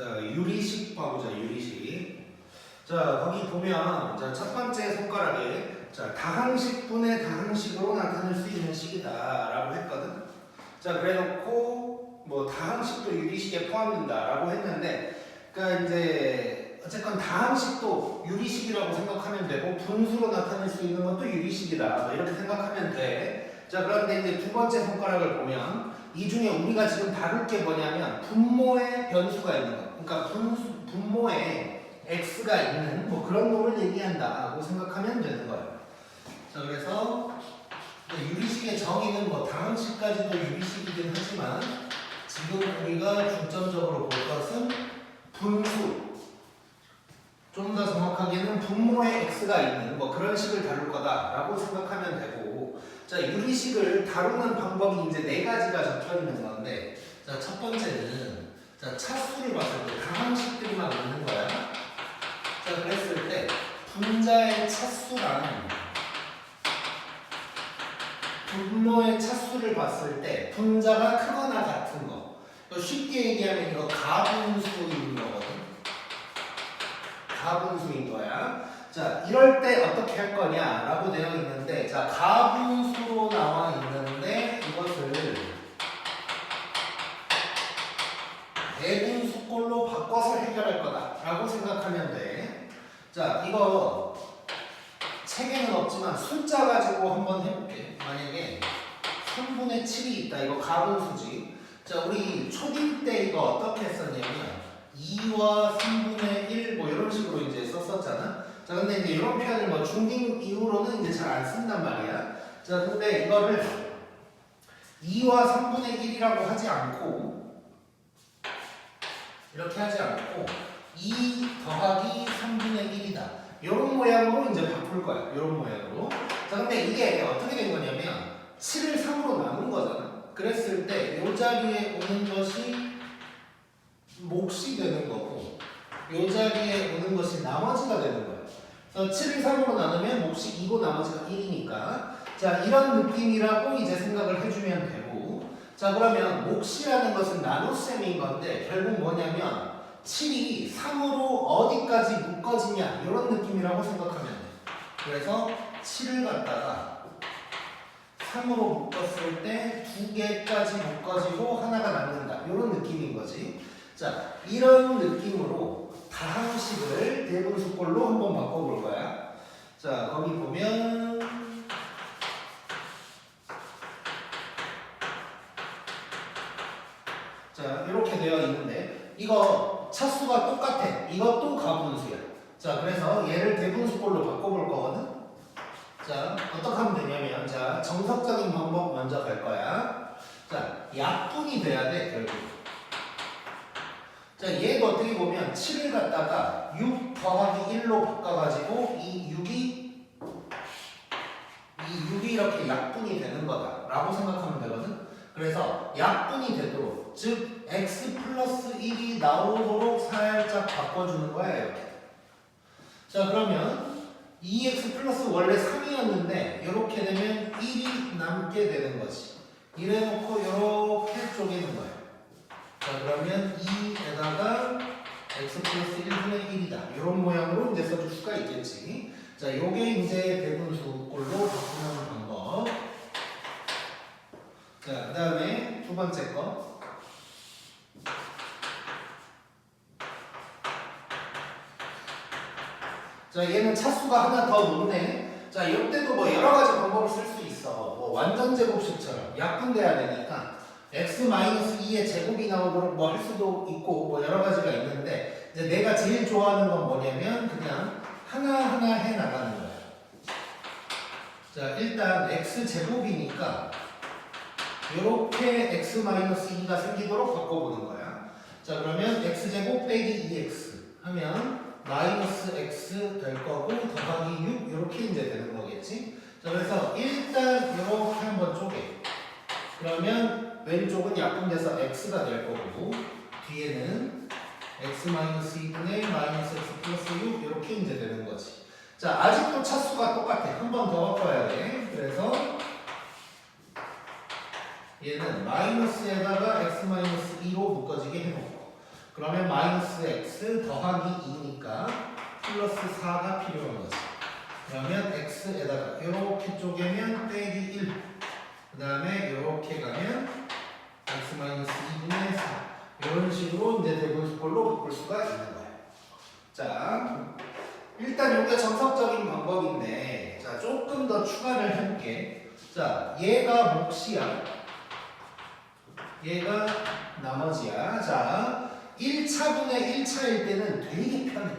자, 유리식 봐보자, 유리식. 자, 거기 보면, 자, 첫 번째 손가락에, 자, 다항식분의 다항식으로 나타낼 수 있는 식이다라고 했거든. 자, 그래놓고, 뭐, 다항식도 유리식에 포함된다라고 했는데, 그러니까 이제, 어쨌건 다항식도 유리식이라고 생각하면 되고, 분수로 나타낼 수 있는 것도 유리식이다. 뭐 이렇게 생각하면 돼. 자, 그런데 이제 두 번째 손가락을 보면, 이 중에 우리가 지금 다룰 게 뭐냐면, 분모에 변수가 있는 거. 그러니까 분모에 x가 있는 뭐 그런 놈을 얘기한다고 생각하면 되는 거예요. 자, 그래서 유리식의 정의는 뭐 다항식까지도 유리식이긴 하지만 지금 우리가 중점적으로 볼 것은 분수, 좀 더 정확하게는 분모에 x가 있는 뭐 그런 식을 다룰 거다라고 생각하면 되고, 자, 유리식을 다루는 방법이 이제 네 가지가 적혀 있는 건데, 자, 첫 번째는 자, 차수를 봤을 때 다항식들만 있는 거야. 자, 그랬을 때 분자의 차수랑 분모의 차수를 봤을 때 분자가 크거나 같은 거. 쉽게 얘기하면 이거 가분수인 거거든. 가분수인 거야. 자, 이럴 때 어떻게 할 거냐라고 되어 있는데, 자, 가분수로 나와 있는데 이것을 대분수꼴로 바꿔서 해결할 거다라고 생각하면 돼. 자, 이거 책에는 없지만 숫자 가지고 한번 해볼게. 만약에 3분의 7이 있다. 이거 가분수지. 자, 우리 초딩 때 이거 어떻게 했었냐면 2와 3분의 1 뭐 이런 식으로 이제 썼었잖아. 자, 근데 이제 이런 표현을 뭐 중딩 이후로는 이제 잘 안 쓴단 말이야. 자, 근데 이거를 2와 3분의 1이라고 하지 않고 이렇게 하지 않고 2 더하기 3분의 1이다. 이런 모양으로 이제 바꿀 거야. 이런 모양으로. 자, 근데 이게 어떻게 된 거냐면 7을 3으로 나눈 거잖아. 그랬을 때 이 자리에 오는 것이 몫이 되는 거고 이 자리에 오는 것이 나머지가 되는 거야. 그래서 7을 3으로 나누면 몫이 2고 나머지가 1이니까 자, 이런 느낌이라고 이제 생각을 해주면 되고, 자, 그러면 몫이라는 것은 나눗셈인 건데 결국 뭐냐면 7이 3으로 어디까지 묶어지냐 이런 느낌이라고 생각하면 돼. 그래서 7을 갖다가 3으로 묶었을 때 2개까지 묶어지고 하나가 남는다 이런 느낌인 거지. 자, 이런 느낌으로 다항식을 대분수꼴로 한번 바꿔볼 거야. 자, 거기 보면 자, 이렇게 되어 있는데 이거 차수가 똑같아. 이것도 가분수야. 자, 그래서 얘를 대분수꼴로 바꿔볼 거거든. 자, 어떻게 하면 되냐면, 자, 정석적인 방법 먼저 갈 거야. 자, 약분이 돼야 돼, 결국. 자, 얘도 어떻게 보면 7을 갖다가 6 더하기 1로 바꿔가지고 이 6이 이렇게 약분이 되는 거다 라고 생각하면 되거든. 그래서 약분이 되도록, 즉 x 플러스 1이 나오도록 살짝 바꿔주는 거야, 이렇게. 자, 그러면 2x 플러스 원래 3이었는데 이렇게 되면 1이 남게 되는 거지. 이래놓고 이렇게 쪼개는 거야. 자, 그러면 2에다가 x 플러스 1분의 1이다. 이런 모양으로 이제 써줄 수가 있겠지. 자, 요게 이제 대분수꼴로 바꾸는 방법. 자, 그 다음에 두 번째 거. 자, 얘는 차수가 하나 더 높네. 자, 이때도 뭐 여러 가지 방법을 쓸 수 있어. 뭐 완전 제곱식처럼 약분돼야 되니까 x-2의 제곱이 나오도록 뭐 할 수도 있고 뭐 여러 가지가 있는데, 이제 내가 제일 좋아하는 건 뭐냐면 그냥 하나하나 해 나가는 거야. 자, 일단 x제곱이니까 이렇게 x-2가 생기도록 바꿔보는 거야. 자, 그러면 x제곱 빼기 2x 하면 마이너스 x 될 거고 더하기 6 이렇게 이제 되는 거겠지. 자, 그래서 일단 이렇게 한번 쪼개. 그러면 왼쪽은 약분돼서 x가 될 거고 뒤에는 x-2분의 마이너스 x 플러스 6 이렇게 이제 되는 거지. 자, 아직도 차수가 똑같아. 한 번 더 바꿔야 돼. 그래서 얘는 마이너스에다가 x-2로 묶어지게 해놓고, 그러면 마이너스 x 더하기 2니까 플러스 4가 필요한 거지. 그러면 x에다가 이렇게 쪼개면 빼기 1. 그 다음에 이렇게 가면 x 마이너스 2분의 4. 이런 식으로 이제 대분수꼴로 바꿀 수가 있는 거예요. 자, 일단 이게 정석적인 방법인데, 자, 조금 더 추가를 해볼게. 자, 얘가 몫이야. 얘가 나머지야. 자, 1차분의 1차일 때는 되게 편해.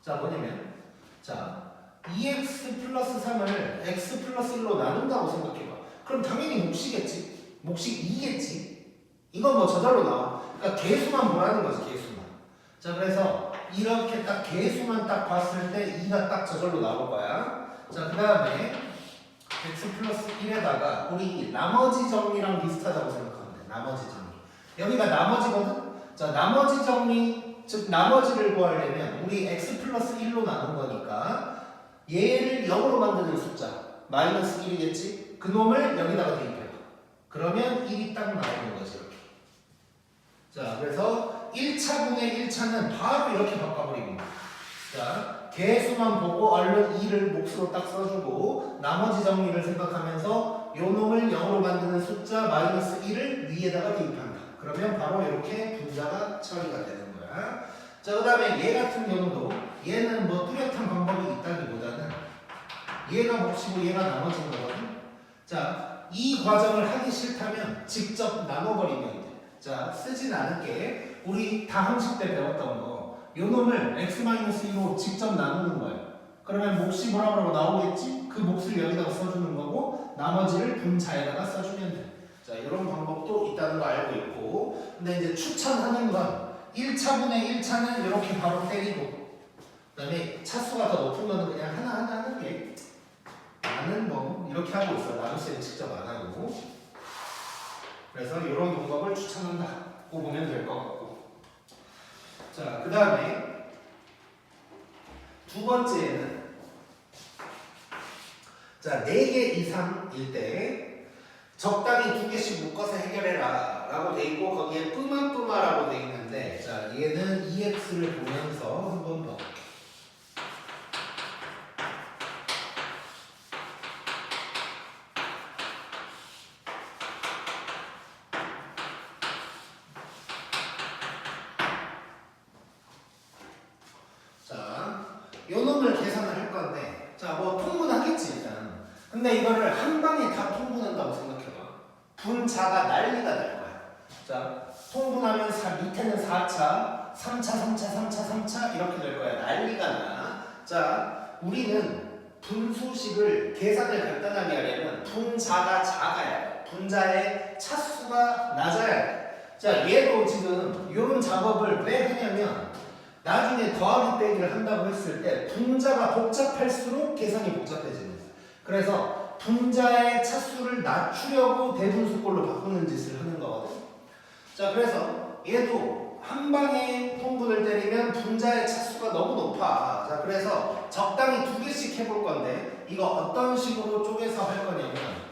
자, 뭐냐면, 자, 2x 플러스 3을 x 플러스 1로 나눈다고 생각해봐. 그럼 당연히 몫이겠지. 몫이 2겠지. 이건 뭐 저절로 나와. 그러니까 개수만 보라는 거지, 개수만. 자, 그래서 이렇게 딱 개수만 딱 봤을 때 2가 딱 저절로 나올 거야. 자, 그 다음에 x 플러스 1에다가 우리 나머지 정리랑 비슷하다고 생각하면 돼. 나머지 정리. 여기가 나머지거든? 자, 나머지 정리, 즉 나머지를 구하려면 우리 x 플러스 1로 나눈 거니까 얘를 0으로 만드는 숫자 마이너스 1이겠지? 그 놈을 여기다가 대입해봐. 그러면 1이 딱 나오는 거지, 이렇게. 자, 그래서 1차분의 1차는 바로 이렇게 바꿔버립니다. 자, 개수만 보고 얼른 2를 몫으로 딱 써주고 나머지 정리를 생각하면서 요 놈을 0으로 만드는 숫자 마이너스 1을 위에다가 대입한다. 그러면 바로 이렇게 분자가 처리가 되는 거야. 자, 그 다음에 얘 같은 경우도 얘는 뭐 뚜렷한 방법이 있다기보다는 얘가 몫이고 얘가 나머지인 거거든. 자, 이 과정을 하기 싫다면 직접 나눠버리면 돼. 자, 쓰진 않을게. 우리 다항식 때 배웠던 거. 요 놈을 x-1로 직접 나누는 거예요. 그러면 몫이 뭐라고 나오겠지? 그 몫을 여기다가 써주는 거고 나머지를 분자에다가 써주면 돼. 자, 이런 방법도 있다는 거 알고 있고, 근데 이제 추천하는 건 1차분의 1차는 이렇게 바로 때리고, 그 다음에 차수가 더 높은 거는 그냥 하나하나 하는 게, 나는 뭐 이렇게 하고 있어. 나눗셈 직접 안 하고. 그래서 이런 방법을 추천한다고 보면 될 것 같고. 자, 그 다음에 두 번째는, 자, 4개 이상일 때 적당히 2개씩 묶어서 해결해라 라고 돼 있고, 거기에 뿌마뿌마라고 돼 있는데, 자, 얘는 EX를 보면서 한번 봐볼게. 자, 요 놈을 계산을 할 건데, 자, 뭐 통분하겠지 일단. 근데 이거를 한 방에 다 통분한다고 생각해봐. 분자가 난리가 날 거야. 자, 통분하면 밑에는 4차, 3차, 3차, 3차, 3차 이렇게 될 거야. 난리가 나. 자, 우리는 분수식을 계산을 간단하게 하려면 분자가 작아야 돼. 분자의 차수가 낮아야 돼. 자, 얘도 지금 이런 작업을 왜 하냐면 나중에 더하기 빼기를 한다고 했을 때 분자가 복잡할수록 계산이 복잡해지는 거야. 그래서 분자의 차수를 낮추려고 대분수꼴로 바꾸는 짓을 하는 거거든. 자, 그래서 얘도 한 방에 통분을 때리면 분자의 차수가 너무 높아. 자, 그래서 적당히 2개씩 해볼 건데 이거 어떤 식으로 쪼개서 할 거냐면,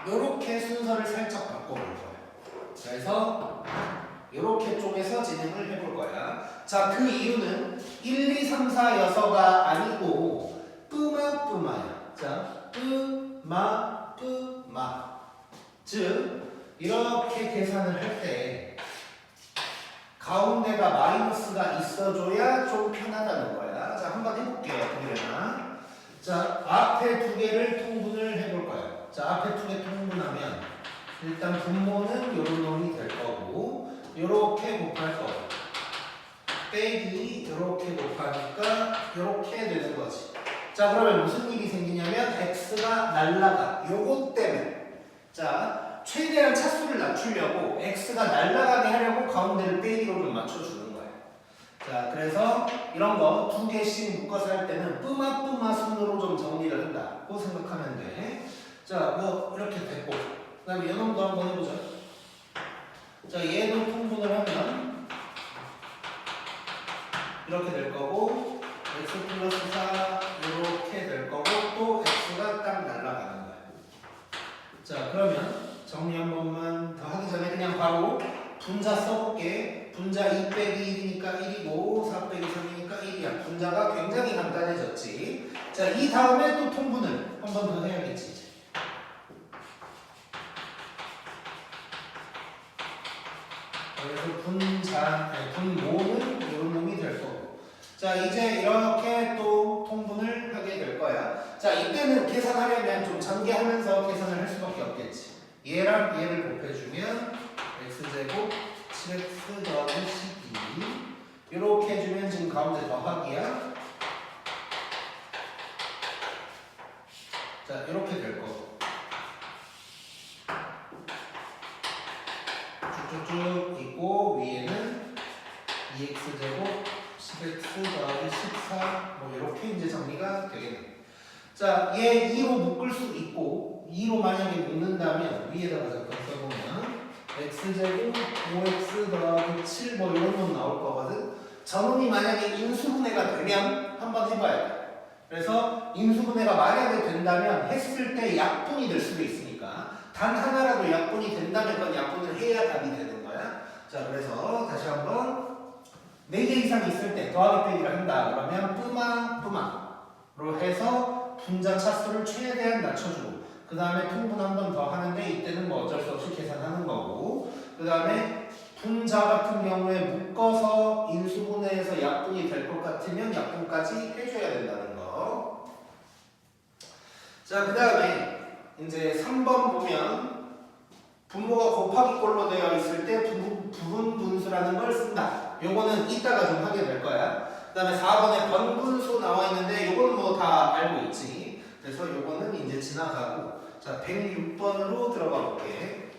요렇게 순서를 살짝 바꿔볼 거예요. 그래서 요렇게 쪼개서 진행을 해볼 거야. 자, 그 이유는 1, 2, 3, 4, 6가 아니고 뿌마뿌마야. 자, 뿌마, 뿌마. 즉, 이렇게 계산을 할 때 가운데가 마이너스가 있어줘야 좀 편하다는 거야. 자, 한번 해볼게요. 어떻게 되나? 자, 앞에 2개를 통분을 해볼 거예요. 자, 앞에 2개 통분하면 일단 분모는 요런 놈이 될 거고, 요렇게 곱할 거고, 빼기 요렇게 곱하니까 요렇게 되는 거지. 자, 그러면 무슨 일이 생기냐면 x가 날라가. 요것 때문에. 자, 최대한 차수를 낮추려고 x가 날라가게 하려고 가운데를 빼기로 좀 맞춰주는 거예요. 자, 그래서 이런 거 2개씩 묶어서 할 때는 뿌마뿌마 순으로 좀 정리를 한다고 생각하면 돼. 자, 뭐 이렇게 됐고, 그 다음에 이놈도 한번 해보자. 자, 얘도 통분을 하면 이렇게 될 거고 x 플러스 4 이렇게 될 거고 또 x가 딱 날아가는 거야. 자 그러면 정리 한 번만 더 하기 전에 그냥 바로 분자 써볼게. 분자 2 빼기 1이니까 1이고 4 빼기 3이니까 1이야. 분자가 굉장히 간단해졌지. 자 이 다음에 또 통분을 한 번 더 해야겠지 이제. 그래서 분모는 이런 놈이 될 거고. 자 이제 이렇게 또 통분을 하게 될 거야. 자 이때는 계산하려면 좀 전개하면서 계산을 할 수밖에 없겠지. 얘랑 얘를 곱해주면 x제곱 7x 더하기 12 이렇게 해주면 지금 가운데 더하기야. 자 이렇게 될 거고 쭉쭉쭉 있고 위에는 2x제곱 10x 더하기 14 뭐 이렇게 이제 정리가 되겠네. 자, 얘 2로 묶을 수 있고 2로 만약에 묶는다면 위에다가 잠깐 써보면 x제곱 5x 더하기 7 뭐 이런 건 나올 거거든. 저놈이 만약에 인수분해가 되면 한번 해봐야 돼. 그래서 인수분해가 만약에 된다면 했을 때 약분이 될 수도 있으니까 단 하나라도 약분이 된다면 그건 약분을 해야 답이 되는 거야. 자, 그래서 다시 한번 4개 이상 있을 때 더하기 빼기를 한다. 그러면 뿌마로 해서 분자 차수를 최대한 낮춰주고 그 다음에 통분 한 번 더 하는데 이때는 뭐 어쩔 수 없이 계산하는 거고 그 다음에 분자 같은 경우에 묶어서 인수분해해서 약분이 될 것 같으면 약분까지 해줘야 된다는 거. 자, 그 다음에 이제 3번 보면 분모가 곱하기 꼴로 되어 있을 때 부분 분수라는 걸 쓴다. 요거는 이따가 좀 하게 될 거야. 그 다음에 4번에 번분수 나와 있는데 요거는 뭐 다 알고 있지. 그래서 요거는 이제 지나가고 자 106번으로 들어가 볼게.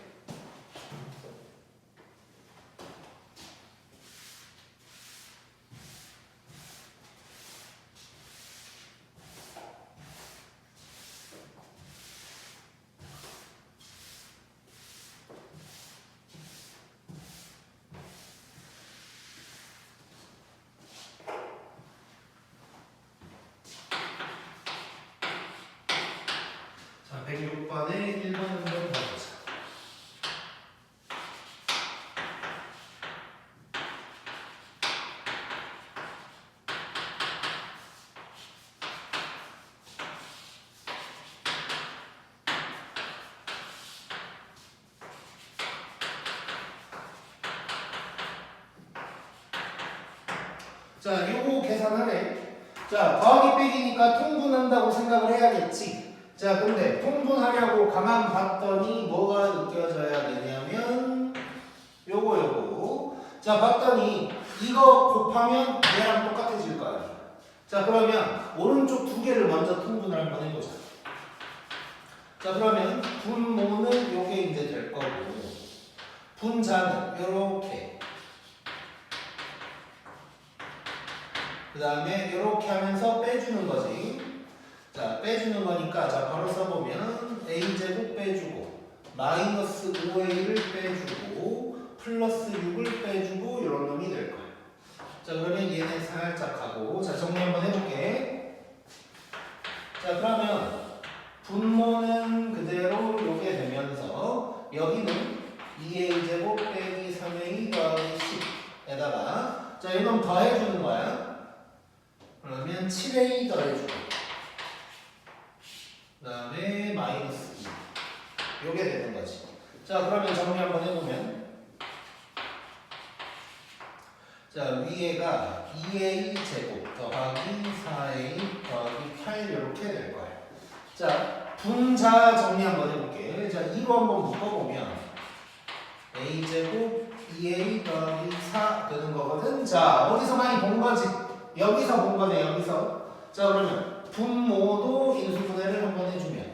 자 106번에 1번 한번 봐보자. 자, 요거 계산하래. 자, 더하기 빼기니까 통분한다고 생각을 해야겠지. 자, 근데 통분하려고 가만 봤더니 뭐가 느껴져야 되냐면 요거. 자, 봤더니 이거 곱하면 얘랑 똑같아질 거 아니야. 자, 그러면 오른쪽 두 개를 먼저 통분을 한번 해보자. 자, 그러면 분모는 요게 이제 될 거고 분자는 요렇게 그 다음에 이렇게 하면서 빼주는 거지. 자, 빼주는 거니까 자 바로 써보면 a제곱 빼주고 마이너스 5a를 빼주고 플러스 6을 빼주고 이런 놈이 될 거야. 자, 그러면 얘네 살짝 하고 자 정리 한번 해볼게. 자, 그러면 분모는 그대로 요게 되면서 여기는 2a제곱 빼기 3a 더하기 10에다가 자 이놈 더해주는 거야. 그러면 7a 더해주고 그 다음에 마이너스 2 요게 되는 거지. 자, 그러면 정리 한번 해보면 자 위에가 2a 제곱 더하기 4a 더하기 8 이렇게 될 거야. 자, 분자 정리 한번 해볼게. 자, 이거 한번 묶어보면 a 제곱 2a 더하기 4 되는 거거든. 자, 어디서 많이 본 거지? 여기서 본 거네, 여기서. 자, 그러면 분모도 인수분해를 한번 해주면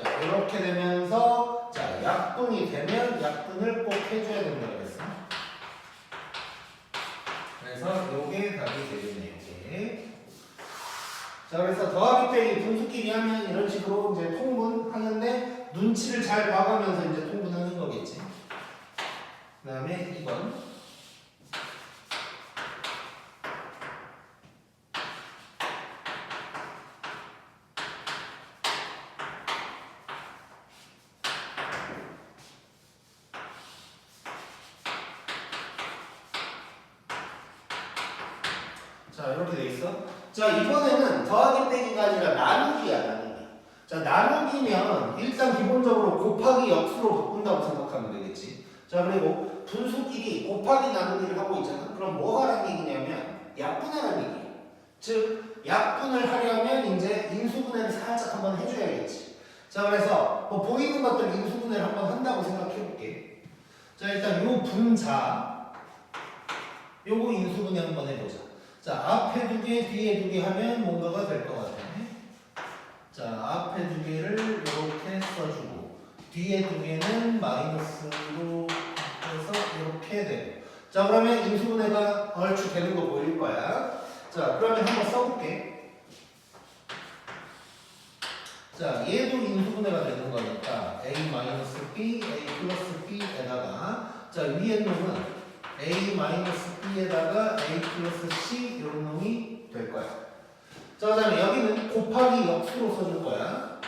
자, 이렇게 되면서 자, 약분이 되면 약분을 꼭 해줘야 된다 그랬어. 그래서 요게 답이 되겠네요, 이게. 자, 그래서 더하기 빼기 분수끼리 하면 이런 식으로 이제 통분하는데 눈치를 잘 봐가면서 이제 통분하는 거겠지. 다음에 2번. 자, 이렇게 돼 있어. 자, 이번에는 더하기 빼기가 아니라 나누기야, 나누기. 자, 나누기면 일단 기본적으로 곱하기 역수로 바꾼다고 생각하면 되겠지. 자, 그리고 분수끼리 곱하기 나누기를 하고 있잖아. 그럼 뭐 하라는 얘기냐면 약분하라는 얘기야. 즉, 약분을 하려면 이제 인수분해를 살짝 한번 해줘야겠지. 자, 그래서 뭐 보이는 것들 인수분해를 한번 한다고 생각해볼게. 자, 일단 요 분자, 요거 인수분해 한번 해보자. 자, 앞에 두 개, 뒤에 두 개 하면 뭔가가 될 것 같아. 자, 앞에 두 개를 이렇게 써주고 뒤에 두 개는 마이너스로 해서 이렇게 되고. 자, 그러면 인수분해가 얼추 되는 거 보일 거야. 자, 그러면 한번 써볼게. 자, 얘도 인수분해가 되는 거니까 a-b, a+b에다가 자, 위에 놈은 a-b에다가 a+c 이런 놈이 될 거야. 자, 그 다음에 여기는 곱하기 역수로 써줄 거야.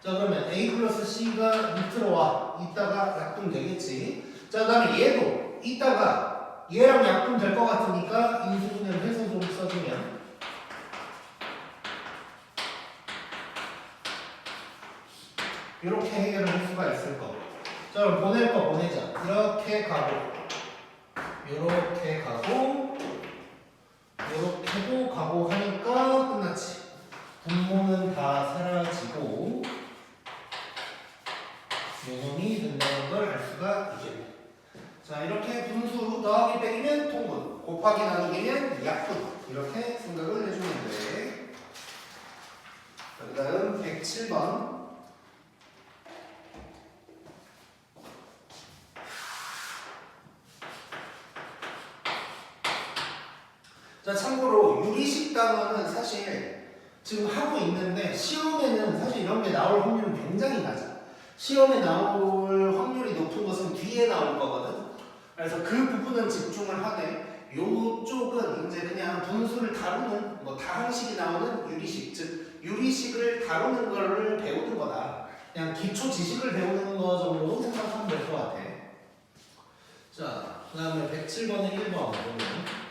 자, 그러면 a+c가 밑으로 와. 이따가 약분 되겠지. 자, 그 다음에 얘도 이따가 얘랑 약분 될 것 같으니까 인수분해를 해서 좀 써주면 이렇게 해결을 할 수가 있을 거. 자, 그럼 보낼 거 보내자. 이렇게 가고 이렇게 가고 이렇게도 가고 하니까 끝났지. 분모는 다 사라지고 요놈이 된다는 걸 알 수가 있겠네. 자, 이렇게 분수 더하기 빼기면 통분, 곱하기 나누기면 약분, 이렇게 생각을 해주면 돼. 그 다음 107번. 자, 참고로 유리식 단어는 사실 지금 하고 있는데 시험에는 사실 이런 게 나올 확률은 굉장히 낮아. 시험에 나올 확률이 높은 것은 뒤에 나올 거거든. 그래서 그 부분은 집중을 하되 요쪽은 이제 그냥 분수를 다루는 뭐 다항식이 나오는 유리식, 즉 유리식을 다루는 거를 배우는 거다. 그냥 기초 지식을 배우는 거 정도 생각하면 될 것 같아. 자, 그 다음에 107번에 1번 보면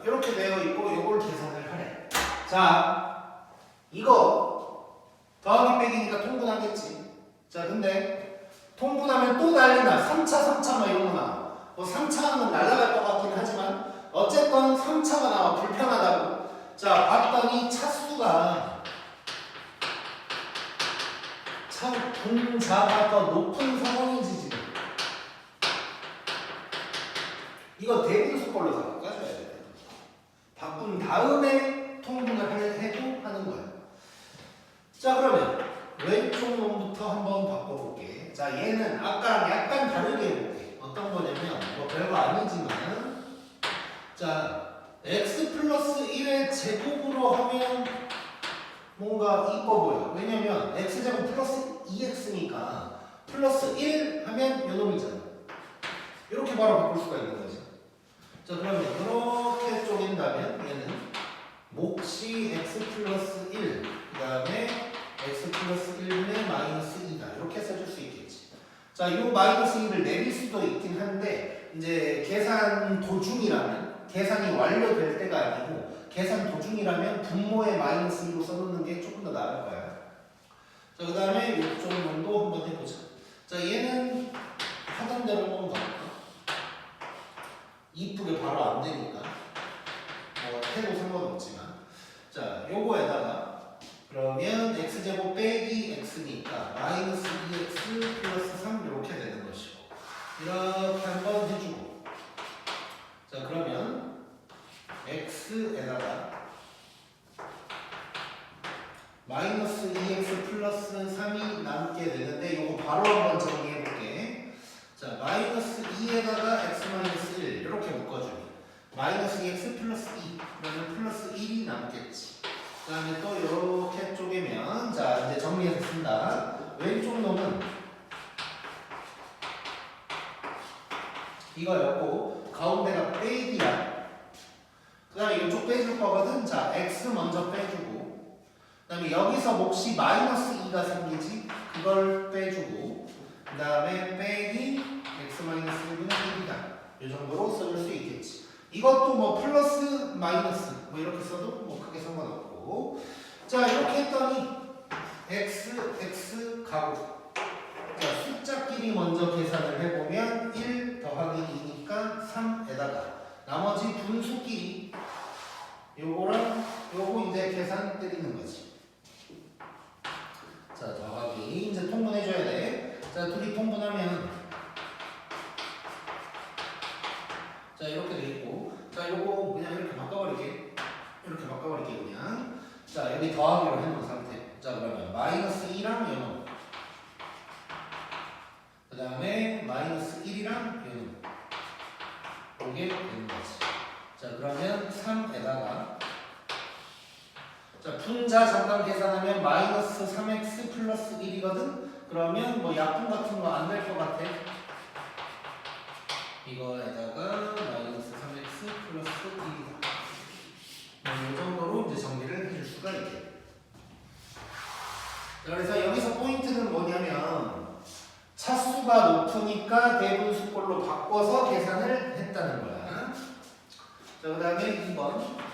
이렇게 되어 있고 요걸 계산을 하래. 자, 이거 더하기 빼기니까 통분하겠지. 자, 근데 통분하면 또 난리나. 3차, 3차 막 이런 거 나와. 뭐 3차는 날아갈 것 같긴 하지만 어쨌건 3차가 나와. 불편하다고. 자, 봤더니 차수가 참 분자가 더 높은 상황이지 지금. 이거 대분수 걸로 다 바꿔줘야 돼. 바꾼 다음에 통분을 해도 하는 거야. 자, 그러면 왼쪽 놈부터 한번 바꿔볼게. 자, 얘는 아까랑 약간 다르게 해볼게. 어떤 거냐면 뭐 별거 아니지만 자, x 플러스 1의 제곱으로 하면 뭔가 이뻐 보여. 왜냐면 x제곱 플러스 2x니까 플러스 1 하면 요놈이잖아. 이렇게 바로 바꿀 수가 있는 거지. 자, 그러면 이렇게 쪼갠다면 얘는 몫이 x 플러스 1, 그 다음에 x 플러스 1분의 마이너스 2다. 이렇게 써줄 수 있겠지. 자, 이 마이너스 2를 내릴 수도 있긴 한데 이제 계산 도중이라면, 계산이 완료될 때가 아니고 계산 도중이라면 분모의 마이너스 2로 써놓는 게 조금 더 나을 거야. 자, 그 다음에 이쪽 정도 한번 해보자. 자, 얘는 하던 대로 한번 가볼까? 이쁘게 바로 안 되니까 해도 상관없지만, 자, 요거에다가 그러면 x제곱 빼기 x니까 마이너스 2x 플러스 3 이렇게 되는 것이고, 이렇게 한번 해주고, 자, 그러면 x에다가 마이너스 2x 플러스 3이 남게 되는데 요거 바로 한번 정리해볼게. 자, 마이너스 2에다가 x 마이너스 1 이렇게 묶어주기. 그 다음에 또 이렇게 쪼개면, 자, 이제 정리해서 쓴다. 왼쪽 놈은 이거였고, 가운데가 빼기야. 그 다음에 이쪽 빼줄 거거든. 자, x 먼저 빼주고, 그 다음에 여기서 몫이 마이너스 2가 생기지? 그걸 빼주고, 그 다음에 빼기 x 마이너스 1분의 1이다. 이 정도로 써줄 수 있겠지. 이것도 뭐 플러스 마이너스 뭐 이렇게 써도 뭐 크게 상관없고. 자, 이렇게 했더니 x 가고, 자, 숫자끼리 먼저 계산을 해보면 1 더하기 2니까 3에다가 나머지 분수끼리 요거랑 요거 이제 계산 때리는 거지. 자, 더하기 이제 통분해줘야 돼. 자, 둘이 통분하면 자, 이렇게 돼 있고, 자, 요거 그냥 이렇게 바꿔버릴게. 이렇게 바꿔버릴게 그냥. 자, 여기 더하기로 해놓은 상태. 자, 그러면 마이너스 2랑 요놈, 그 다음에 마이너스 1이랑 요놈, 이게 되는 거지. 자, 그러면 3에다가 자, 분자 잠깐 계산하면 마이너스 3x 플러스 1이거든? 그러면 뭐 약분 같은 거 안 될 것 같아. 이거에다가 마이너스 3x 플러스 1이다. 이 정도로 이제 정리를 해줄 수가 있게. 그래서 여기서 포인트는 뭐냐면 차수가 높으니까 대분수꼴로 바꿔서 계산을 했다는 거야. 자, 그 다음에 2번.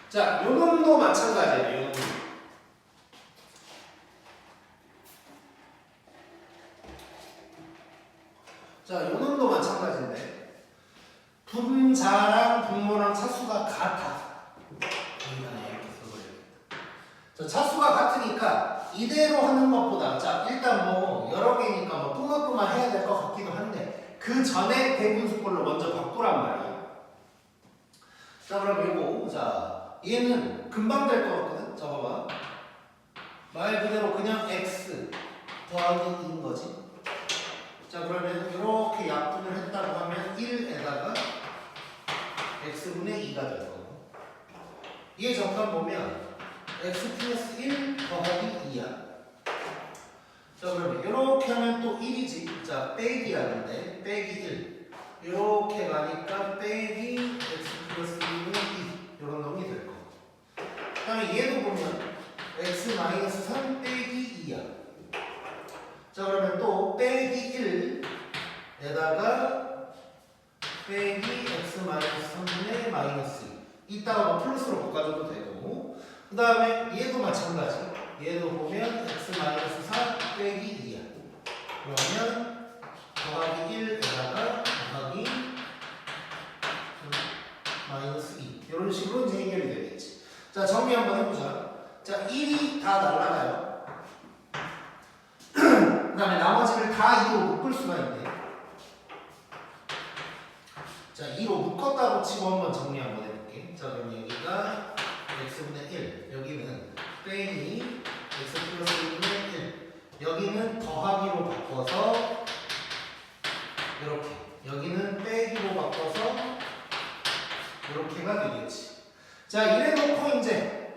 자, 요놈도 마찬가지예요. 요놈도. 자, 요놈도 마찬가지인데 분자랑 분모랑 차수가 같아. 이렇게 써버려야겠다. 자, 차수가 같으니까 이대로 하는 것보다, 자, 일단 뭐 여러 개니까 뭐 뿜어뿜어 해야 될 것 같기도 한데 그 전에 대분수꼴로 먼저 바꾸란 말이야. 자, 그럼 요거, 자, 얘는 금방 될 것 같거든? 자, 봐봐. 말 그대로 그냥 x 더하기 2인 거지. 자, 그러면 이렇게 약분을 했다고 하면 1에다가 x분의 2가 될 거고. 얘 잠깐 보면 x 플러스 1 더하기 2야. 자, 그러면 이렇게 하면 또 1이지. 자, 빼기라는데 빼기 1. 이렇게 가니까 빼기 x 플러스 2분의 2. 이런 놈이 될 거고. 그 다음에 얘도 보면 x 마이너스 3 빼기 2야. 자, 그러면 또 빼기 1에다가 빼기 x 마이너스 3분의 마이너스 2. 이따가 뭐 플러스로 바꿔줘도 되고. 그 다음에 얘도 마찬가지. 얘도 보면 x 마이너스 4 빼기 2야. 그러면 더하기 1에다가 더하기 마이너스 2. 이런 식으로 이제 해결이 되겠지. 자, 정리 한번 해보자. 자, 1이 다 날라가요. 그 다음에 나머지를 다 2로 묶을 수가 있네. 자, 2로 묶었다고 치고 한번 정리 한번 해볼게. 자, 그럼 여기가 x분의 1, 여기는 빼기 x 플러스 1분의 1, 여기는 더하기로 바꿔서 이렇게, 여기는 빼기로 바꿔서 이렇게가 되겠지. 자, 이래놓고 이제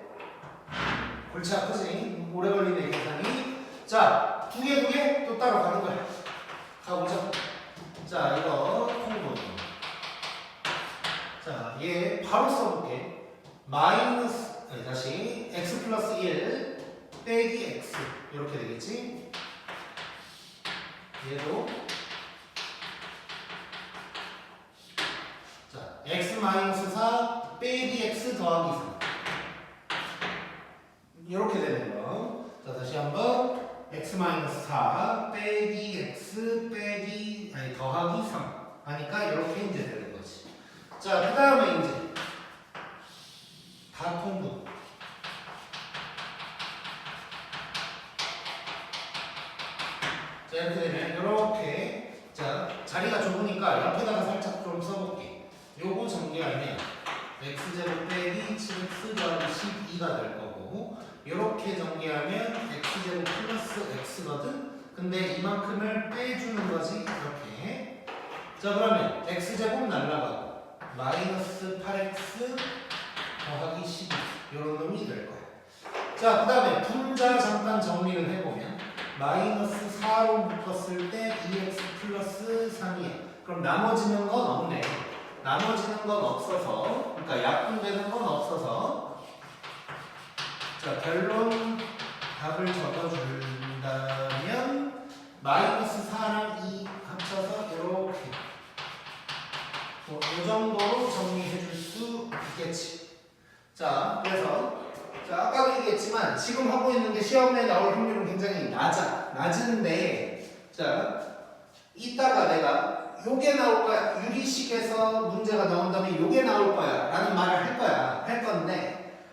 골치 아프지? 오래 걸리네 계산이. 자, 두 개 또 따로 가는 거야. 가보자. 자, 이거 통분. 자, 얘 바로 써볼게. 마이너스, 아니, 다시 x 플러스 1 빼기 x 이렇게 되겠지? 얘도 자, x 마이너스 4 빼기 x 더하기 3 이렇게 되는 거. 자, 다시 한번 x 마이너스 4 빼기 x 빼기 아니 더하기 3 하니까 이렇게 이제 되는 거지. 자, 그 다음에 이제 다 통분. 자, 이렇게 되면 이렇게, 자, 자리가 좁으니까 옆에다가 살짝 좀 써볼게. 요거 정리하면 x제곱 빼기 7x 더하기 12가 될 거고 이렇게 전개하면 x제곱 플러스 x거든? 근데 이만큼을 빼주는 거지 이렇게. 자 그러면 x제곱 날라가고 마이너스 8x 더하기 12 이런 놈이 될 거야. 자 그 다음에 분자 잠깐 정리를 해보면 마이너스 4로 묶었을 때 2x 플러스 3이야. 그럼 나머지는 건 없네. 나머지는 건 없어서 그러니까 약분되는 건 없어서 자 결론 답을 적어준다면 마이너스 4랑 2 합쳐서 이렇게 이 정도로 정리해 줄 수 있겠지. 자 그래서 자 아까도 얘기했지만 지금 하고 있는 게 시험에 나올 확률은 굉장히 낮은데 자 이따가 내가 요게 나올 거야. 유리식에서 문제가 나온다면 요게 나올 거야 라는 말을 할 건데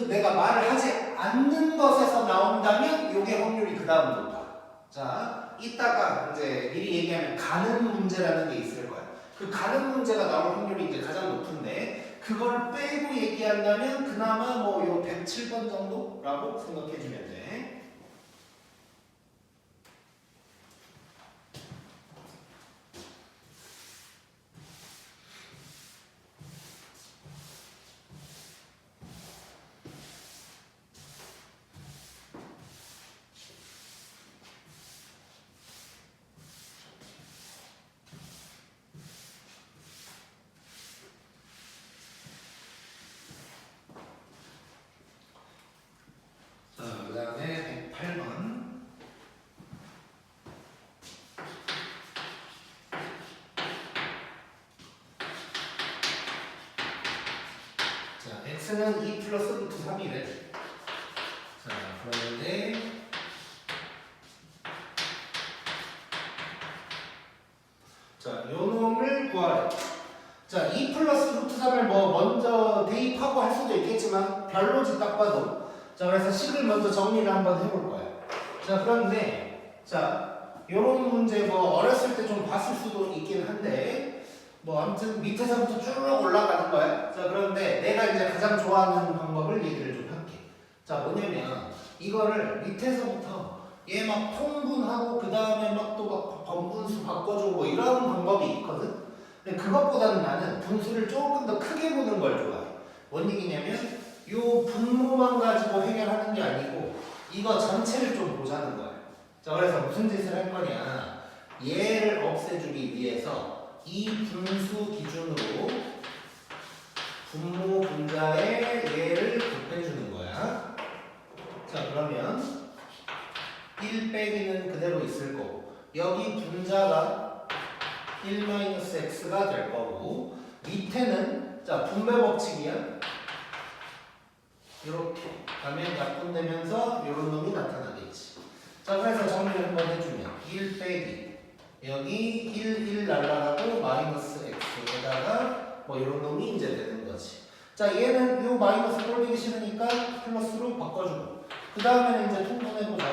내가 말을 하지 않는 것에서 나온다면 요게 확률이 그 다음 높아. 자 이따가 이제 미리 얘기하면 가는 문제라는 게 있을 거야. 그 가는 문제가 나올 확률이 이제 가장 높은데 그걸 빼고 얘기한다면 그나마 뭐 요 107번 정도라고 생각해 주면 돼. 그 다음에 108번. 자, x는 2 플러스 루트 3이래. 자, 그런데 자, 요 놈을 구하래. 자, 2 플러스 루트 3을 뭐 먼저 대입하고 할 수도 있겠지만 별로지 딱 봐도. 자 그래서 식을 먼저 정리를 한번 해볼 거야. 자 그런데 자 요런 문제 뭐 어렸을 때 좀 봤을 수도 있긴 한데 뭐 아무튼 밑에서부터 쭉 올라가는 거야. 자 그런데 내가 이제 가장 좋아하는 방법을 얘기를 좀 할게. 자 뭐냐면 이거를 밑에서부터 얘 막 통분하고 그 다음에 막 또 막 번분수 바꿔주고 뭐 이런 방법이 있거든. 근데 그것보다는 나는 분수를 조금 더 크게 보는 걸 좋아해. 뭔 얘기냐면 요 분모만 가지고 해결하는 게 아니고 이거 전체를 좀 보자는 거야. 자 그래서 무슨 짓을 할 거냐. 얘를 없애주기 위해서 이 분수 기준으로 분모 분자에 얘를 곱해주는 거야. 자 그러면 1 빼기는 그대로 있을 거고 여기 분자가 1-x가 될 거고 밑에는 자 분배 법칙이야. 이렇게 가면 약분되면서 이런 놈이 나타나겠지. 자 그래서 정리를 한번 해주면 1 빼기 여기 1 날라가고 마이너스 x에다가 뭐 이런 놈이 이제 되는 거지. 자 얘는 요 마이너스 꼴보기 싫으니까 플러스로 바꿔주고 그 다음에는 이제 통분해보자.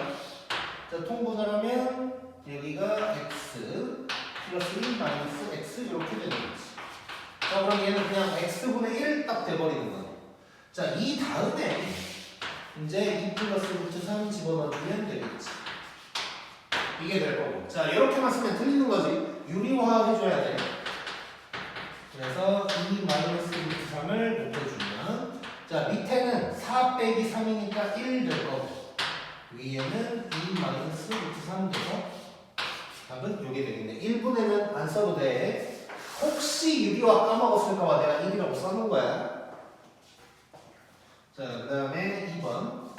자 통분을 하면 여기가 x 플러스 1 마이너스 x 이렇게 되는 거지. 자 그럼 얘는 그냥 x분의 1 딱 돼버리는 거야. 자, 이 다음에 이제 2 플러스 루트 3 집어넣어주면 되겠지. 이게 될 거고. 자, 이렇게만 쓰면 틀리는 거지. 유리화 해줘야 돼. 그래서 2 마이너스 루트 3을 곱해주면 자, 밑에는 4 빼기 3이니까 1 될 거고 위에는 2 마이너스 루트 3 돼서 답은 요게 되겠네. 1분에는 안 써도 돼. 혹시 유리화 까먹었을까봐 내가 1이라고 써놓은 거야. 자, 그 다음에 2번.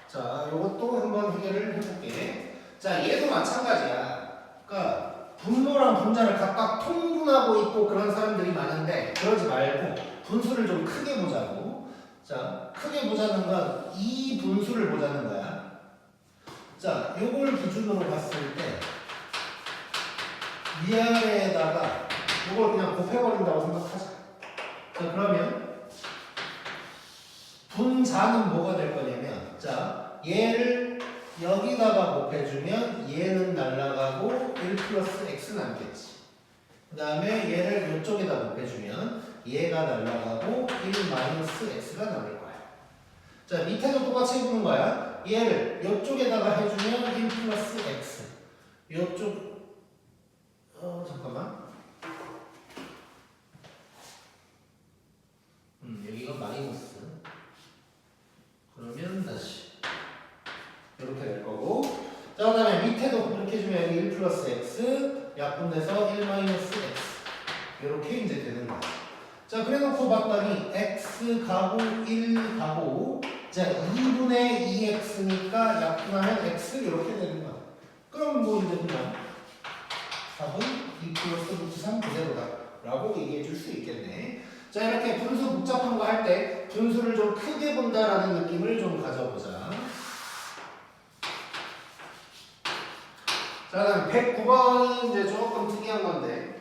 자, 요것도 한번 해결을 해볼게. 자, 얘도 마찬가지야. 그러니까 분모랑 분자를 각각 통분하고 있고 그런 사람들이 많은데 그러지 말고 분수를 좀 크게 보자고. 자, 크게 보자는 건 이 분수를 보자는 거야. 자, 요걸 기준으로 봤을 때 위아래에다가 요걸 그냥 곱해버린다고 생각하자. 자, 그러면 분자는 뭐가 될 거냐면, 자, 얘를 여기다가 곱해주면 얘는 날아가고 1 플러스 x 남겠지. 그 다음에 얘를 이쪽에다 곱해주면 얘가 날아가고 1 마이너스 x가 남을 거야. 자, 밑에도 똑같이 해보는 거야. 얘를 이쪽에다가 해주면 1 플러스 x. 이쪽, 잠깐만. 여기가 마이너스. 그러면 다시 이렇게 될 거고. 자, 그 다음에 밑에도 이렇게 해주면 여기 1 플러스 x 약분돼서 1 마이너스 x 이렇게 이제 되는 거야. 자, 그래 놓고 봤더니 x 가고 1 가고 자 2분의 2x니까 약분하면 x 이렇게 되는 거야. 그럼 뭐 이제 그냥 답은 2 플러스 루트 3 그대로다 라고 얘기해 줄 수 있겠네. 자, 이렇게 분수 복잡한 거 할 때 분수를 좀 크게 본다라는 느낌을 좀 가져보자. 자, 그다음 109번은 이제 조금 특이한 건데.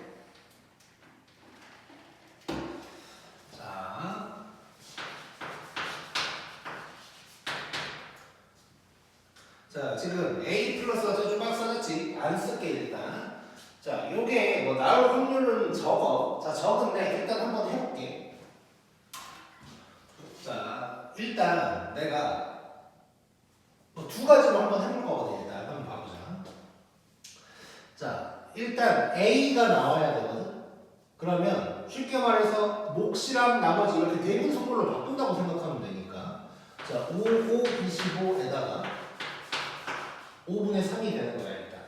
자, 지금 A 플러스 어쩌고 막 써졌지? 안 쓸게 일단. 자, 요게 뭐 나올 확률은 적어. 자, 적은데 일단 한번 해볼게. 자, 일단 내가 뭐 두 가지로 한번 해볼 거거든. 일단 한번 봐보자. 자, 일단 A가 나와야 되거든. 그러면 쉽게 말해서 몫이랑 나머지 이렇게 대분 선물로 바꾼다고 생각하면 되니까. 자, 5, 5, 25에다가 5분의 3이 되는 거야 일단.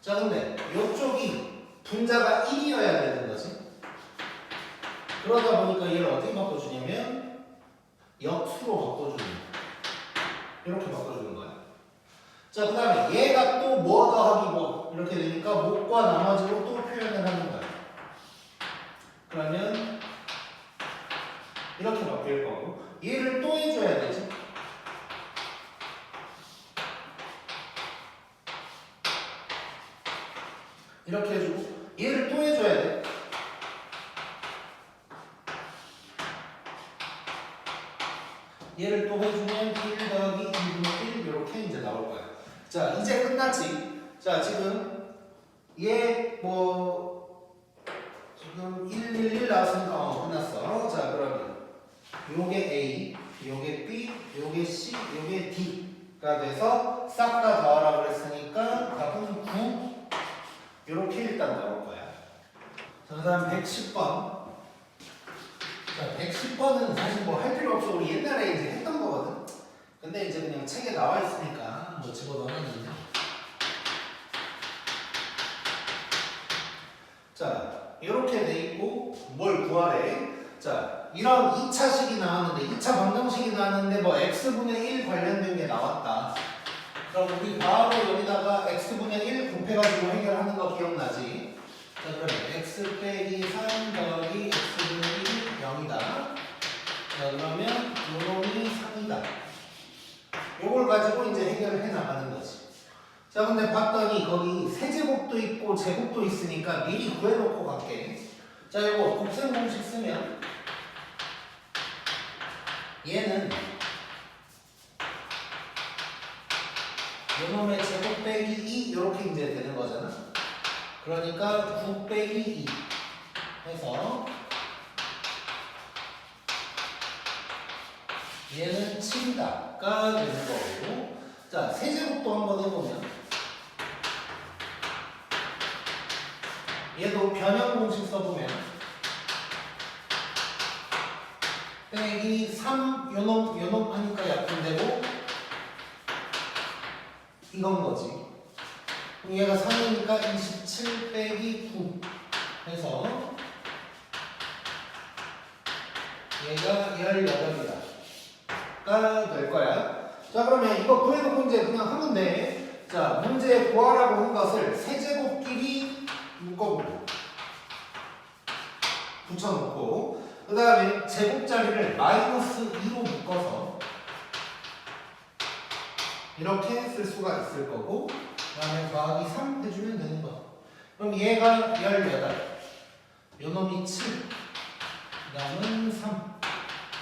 자, 근데 이쪽이 분자가 1이어야 되는 거지. 그러다 보니까 얘를 어떻게 바꿔주냐면 역수로 바꿔주는 거야. 이렇게 바꿔주는 거야. 자, 그 다음에 얘가 또 뭐 더하기 뭐 이렇게 되니까 목과 나머지로 또 표현을 하는 거야. 그러면 이렇게 바뀔 거고 얘를 또 해줘야 되지. 이렇게 해주고 얘를 또 해줘야 돼. 얘를 또 해주면 1 더하기 2분의 1 이렇게 이제 나올 거야. 자, 이제 끝났지. 자, 지금 얘 뭐 지금 1, 1, 1 나왔으니까 끝났어. 자, 그러면 요게 A, 요게 B, 요게 C, 요게 D가 돼서 싹 다 더하라고 그랬으니까 답은 9 이렇게 일단 나올 거야. 자, 그 다음 110번. 자, 110번은 사실 뭐 할 필요 없어. 우리 옛날에 이제 했던 거거든. 근데 이제 그냥 책에 나와 있으니까 뭐 집어넣었는데. 자, 이렇게 돼 있고 뭘 구하래? 자, 이런 2차식이 나왔는데 2차 방정식이 나왔는데 뭐 x분의 1 관련된 게 나왔다. 그럼 우리 바로 여기다가 x분의 1 곱해가지고 해결하는 거 기억나지? 자, 그러면 x 빼기 3 더하기 x분의 1 0이다. 자, 그러면 요놈이 3이다. 요걸 가지고 이제 해결을 해 나가는 거지. 자, 근데 봤더니 거기 세제곱도 있고 제곱도 있으니까 미리 구해놓고 갈게. 자, 요거 곱셈 공식 쓰면 얘는 요놈의 제곱 빼기 2 이렇게 이제 되는 거잖아. 그러니까 9 빼기 2 해서 얘는 7이다가 되는 거고. 자, 세제곱도 한번 해보면 얘도 변형 공식 써보면 빼기 3 요놈 하니까 약분되고 이건 거지. 그럼 얘가 3이니까 27 빼기 9 해서 얘가 18이다 가 될 거야. 자, 그러면 이거 구해놓고 이제 그냥 하면 돼. 자, 문제 구하라고 한 것을 세제곱끼리 묶어보고 붙여놓고 그 다음에 제곱자리를 마이너스 2로 묶어서 이렇게 쓸 수가 있을 거고 그 다음에 더하기 3 해주면 되는 거. 그럼 얘가 18 요놈이 7 그 다음은 3.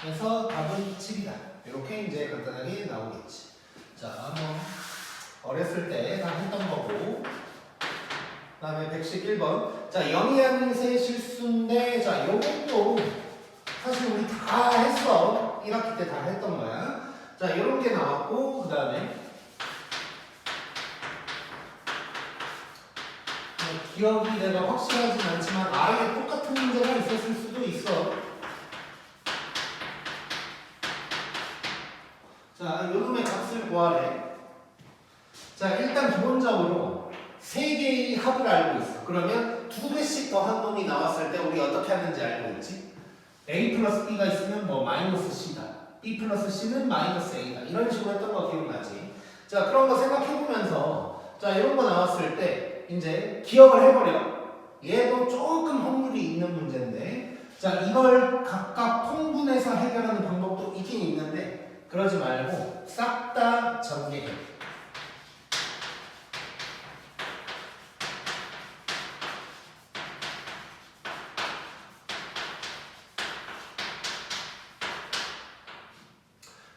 그래서 답은 7이다. 이렇게 이제 간단하게 나오겠지. 자, 어렸을 때 다 했던 거고. 그 다음에 111번. 자, 영희한세 실수인데, 자, 요것도 사실 우리 다 했어. 1학기 때 다 했던 거야. 자, 이런 게 나왔고, 그 다음에 기억이 내가 확실하진 않지만 아예 똑같은 문제가 있었을 수도 있어. 자, 요놈의 값을 구하래. 자, 일단 기본적으로 3개의 합을 알고 있어. 그러면 2배씩 더한 놈이 나왔을 때 우리 어떻게 하는지 알고 있지? A 플러스 B가 있으면 뭐 마이너스 C다. B 플러스 C는 마이너스 A다. 이런 식으로 했던 거 기억나지? 자, 그런 거 생각해보면서 자, 이런 거 나왔을 때 이제 기억을 해버려. 얘도 조금 확률이 있는 문제인데 자, 이걸 각각 통분해서 해결하는 방법도 있긴 있는데 그러지 말고 싹 다 전개해.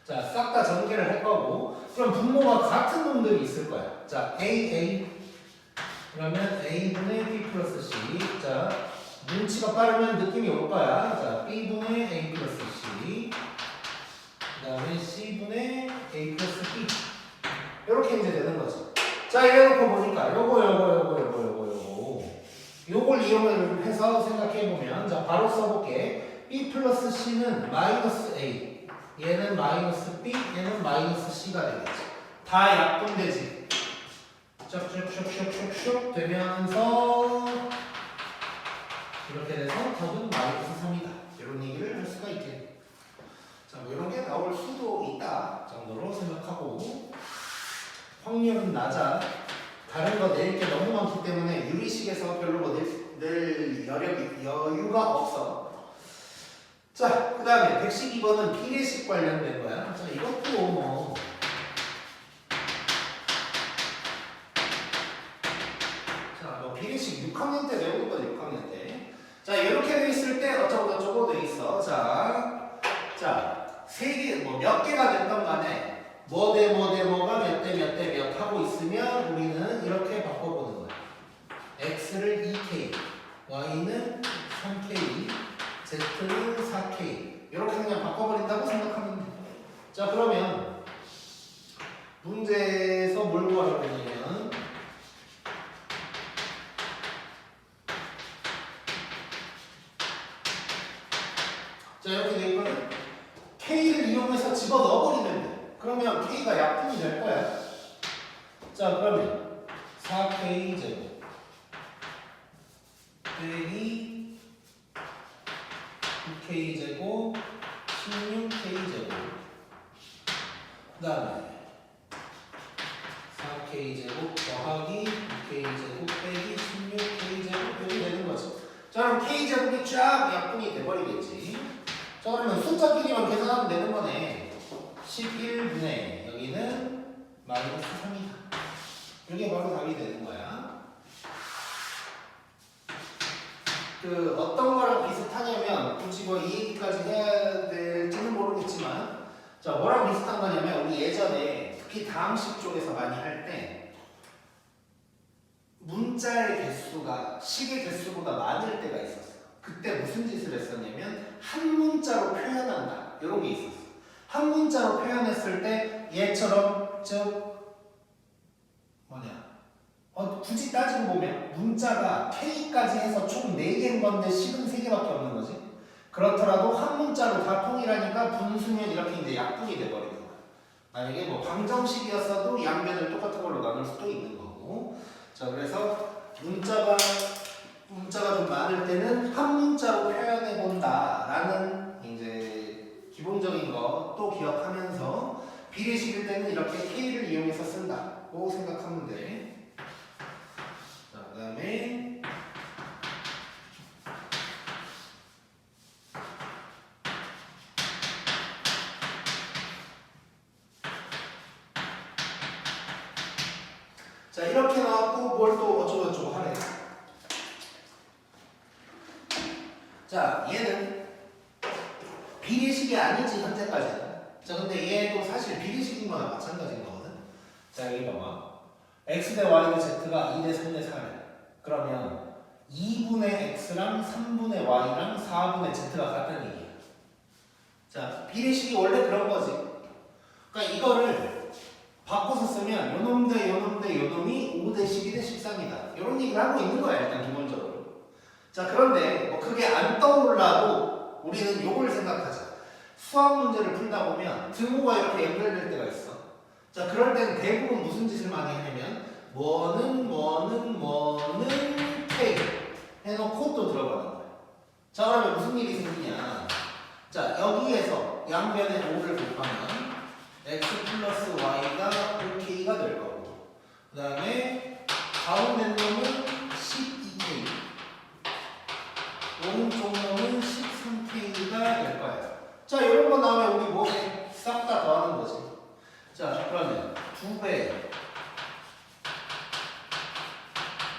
자, 싹 다 전개를 할 거고 그럼 분모가 같은 놈들이 있을 거야. 자, A 그러면 A분의 B 플러스 C. 자, 눈치가 빠르면 느낌이 올 거야. 자, B분의 A 플러스 C. 그 다음에 C분의 A 플러스 B. 이렇게 이제 되는 거지. 자, 이래놓고 보니까 요걸 이용을 해서 생각해보면 자, 바로 써볼게. B 플러스 C는 마이너스 A. 얘는 마이너스 B, 얘는 마이너스 C가 되겠지. 다 약분되지. 슉슉슉슉슉 되면서 이렇게 돼서 답은 마이너스 3이다. 이런 얘기를 할 수가 있겠네. 자, 뭐 이런 게 나올 수도 있다 정도로 생각하고 확률은 낮아. 다른 거 낼 게 너무 많기 때문에 유리식에서 별로 뭐 낼 여유가 없어. 자, 그 다음에 112번은 비례식 관련된 거야. 자, 이것도 뭐 비례식 6학년 때 배우는 거지. 6학년 때. 자, 이렇게 돼 있을 때 어쩌고 돼 있어. 자, 세 개, 뭐 몇 개가 됐던 간에 뭐 대 뭐가 몇 대 몇 하고 있으면 우리는 이렇게 바꿔보는 거야. x를 2k, y는 3k, z는 4k. 이렇게 그냥 바꿔버린다고 생각하면 돼. 자, 그러면 문제에서 뭘 구하라고 했냐면 자, 이렇게 돼 있거든. K를 이용해서 집어 넣어버리면 돼. 그러면 K가 약분이 될 거야. 자, 그러면 4K 제곱 빼기 2K 제곱 16K 제곱 그 다음에 4K 제곱 더하기 2K 제곱 빼기 16K 제곱 이렇게 되는 거지. 자, 그럼 K 제곱이 쫙 약분이 돼버리겠지. 자, 그러면 숫자끼리만 계산하면 되는 거네. 11분의 여기는 마이너스 3이다. 이게 바로 답이 되는 거야. 그 어떤 거랑 비슷하냐면 굳이 뭐 이 얘기까지 해야 될지는 모르겠지만 자, 뭐랑 비슷한 거냐면 우리 예전에 특히 다항식 쪽에서 많이 할 때 문자의 개수가 식의 개수보다 많을 때가 있었어. 그때 무슨 짓을 했었냐면 한 문자로 표현한다 이런 게 있었어. 한 문자로 표현했을 때 얘처럼 굳이 따지고 보면 문자가 K까지 해서 총 4개인 건데 식은 3개밖에 없는 거지. 그렇더라도 한 문자로 다 통일하니까 분수면 이렇게 이제 약분이 돼버리는 거야. 만약에 뭐 방정식이었어도 양변을 똑같은 걸로 나눌 수도 있는 거고. 자, 그래서 문자가 좀 많을 때는 한 문자로 표현해 본다라는 이제 기본적인 거 또 기억하면서 비례식일 때는 이렇게 K를 이용해서 쓴다고 생각하면 돼. 자, 그다음에 자, 이렇게 나왔고 뭘 또 어쩌고저쩌고 하래. 자, 얘는 비례식이 아니지 현재까지는. 자 근데 얘도 사실 비례식인 거나 마찬가지인 거거든. 자 여기 봐봐. x 대 y 대 z가 2 대 3 대 4래. 그러면 2분의 x랑 3분의 y랑 4분의 z가 같다는 얘기야. 자 비례식이 원래 그런 거지. 그러니까 이거를 바꿔서 쓰면 요놈 대 요놈 대 요놈이 5 대 12 대 13이다. 이런 얘기를 하고 있는 거야 일단 기본적으로. 자 그런데 뭐 그게 안 떠올라도 우리는 요걸 생각하자. 수학 문제를 풀다 보면 등호가 이렇게 연결될 때가 있어. 자 그럴 때는 대부분 무슨 짓을 많이 하냐면 뭐는 K 해놓고 또 들어가는 거야. 자 그러면 무슨 일이 생기냐. 자 여기에서 양변에 5를 곱하면 x 플러스 y가 5k가 될 거고 그 다음에 가운데 놈은 12k 오른쪽 놈은 13k가 될 거예요. 자 이런 거 나오면 우리 뭐 해? 싹 다 더하는 거지. 자 그러면 2배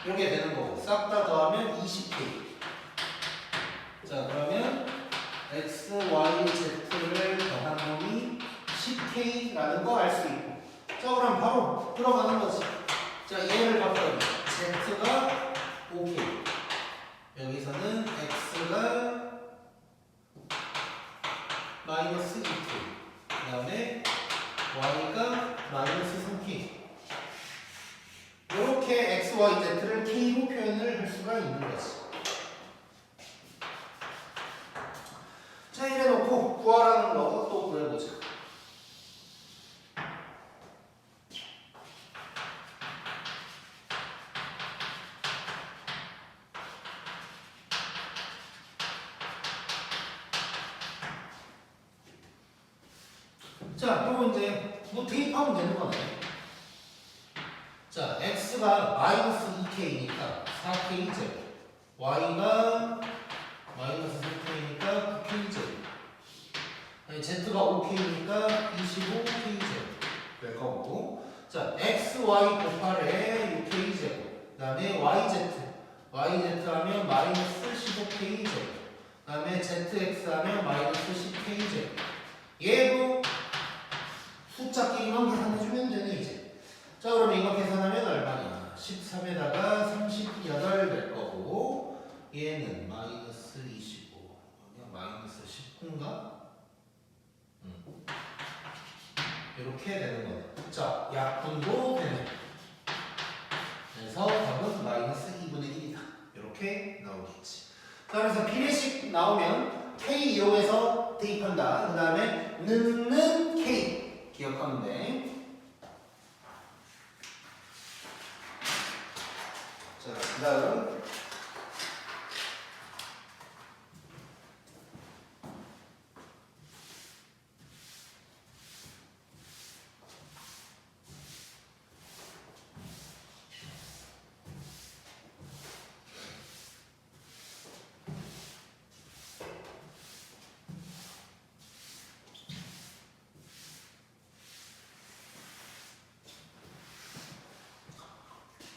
이렇게 되는 거고 싹 다 더하면 20k. 자 그러면 x, y, z를 더한 놈이 10k라는 거 알 수 있고. 자 그럼 바로 들어가는 거지. 자 얘를 바꿔요. z가 5k 여기서는 x가 마이너스 2k 그 다음에 y가 마이너스 3k 이렇게 x, y, z를 k로 표현을 할 수가 있는 거지. 자 이래 놓고 구하라는 거 또 구해보자. 자 그리고 이제 뭐 대입하면 되는 거네. 자 x가 마이너스 2k니까 4k 제곱 y가 마이너스 3k니까 9k 제곱 z가 5k니까 25k 제곱 될 거고. 자 x, y 곱하래 6k 제곱 그 다음에 yz 하면 마이너스 15k 제곱 그 다음에 zx 하면 마이너스 10k 제곱 얘도 숫자끼리만 계산해주면 되네 이제. 자 그러면 이거 계산하면 얼마냐. 13에다가 38 될 거고 얘는 마이너스 25 그냥 마이너스 19인가? 이렇게 되는 거네. 자 약분도 되네. 그래서 답은 마이너스 2분의 1이다. 이렇게 나오겠지. 자 그래서 비례식 나오면 K 이용해서 대입한다. 그 다음에 는 K 기억하면 돼. 자, 그 다음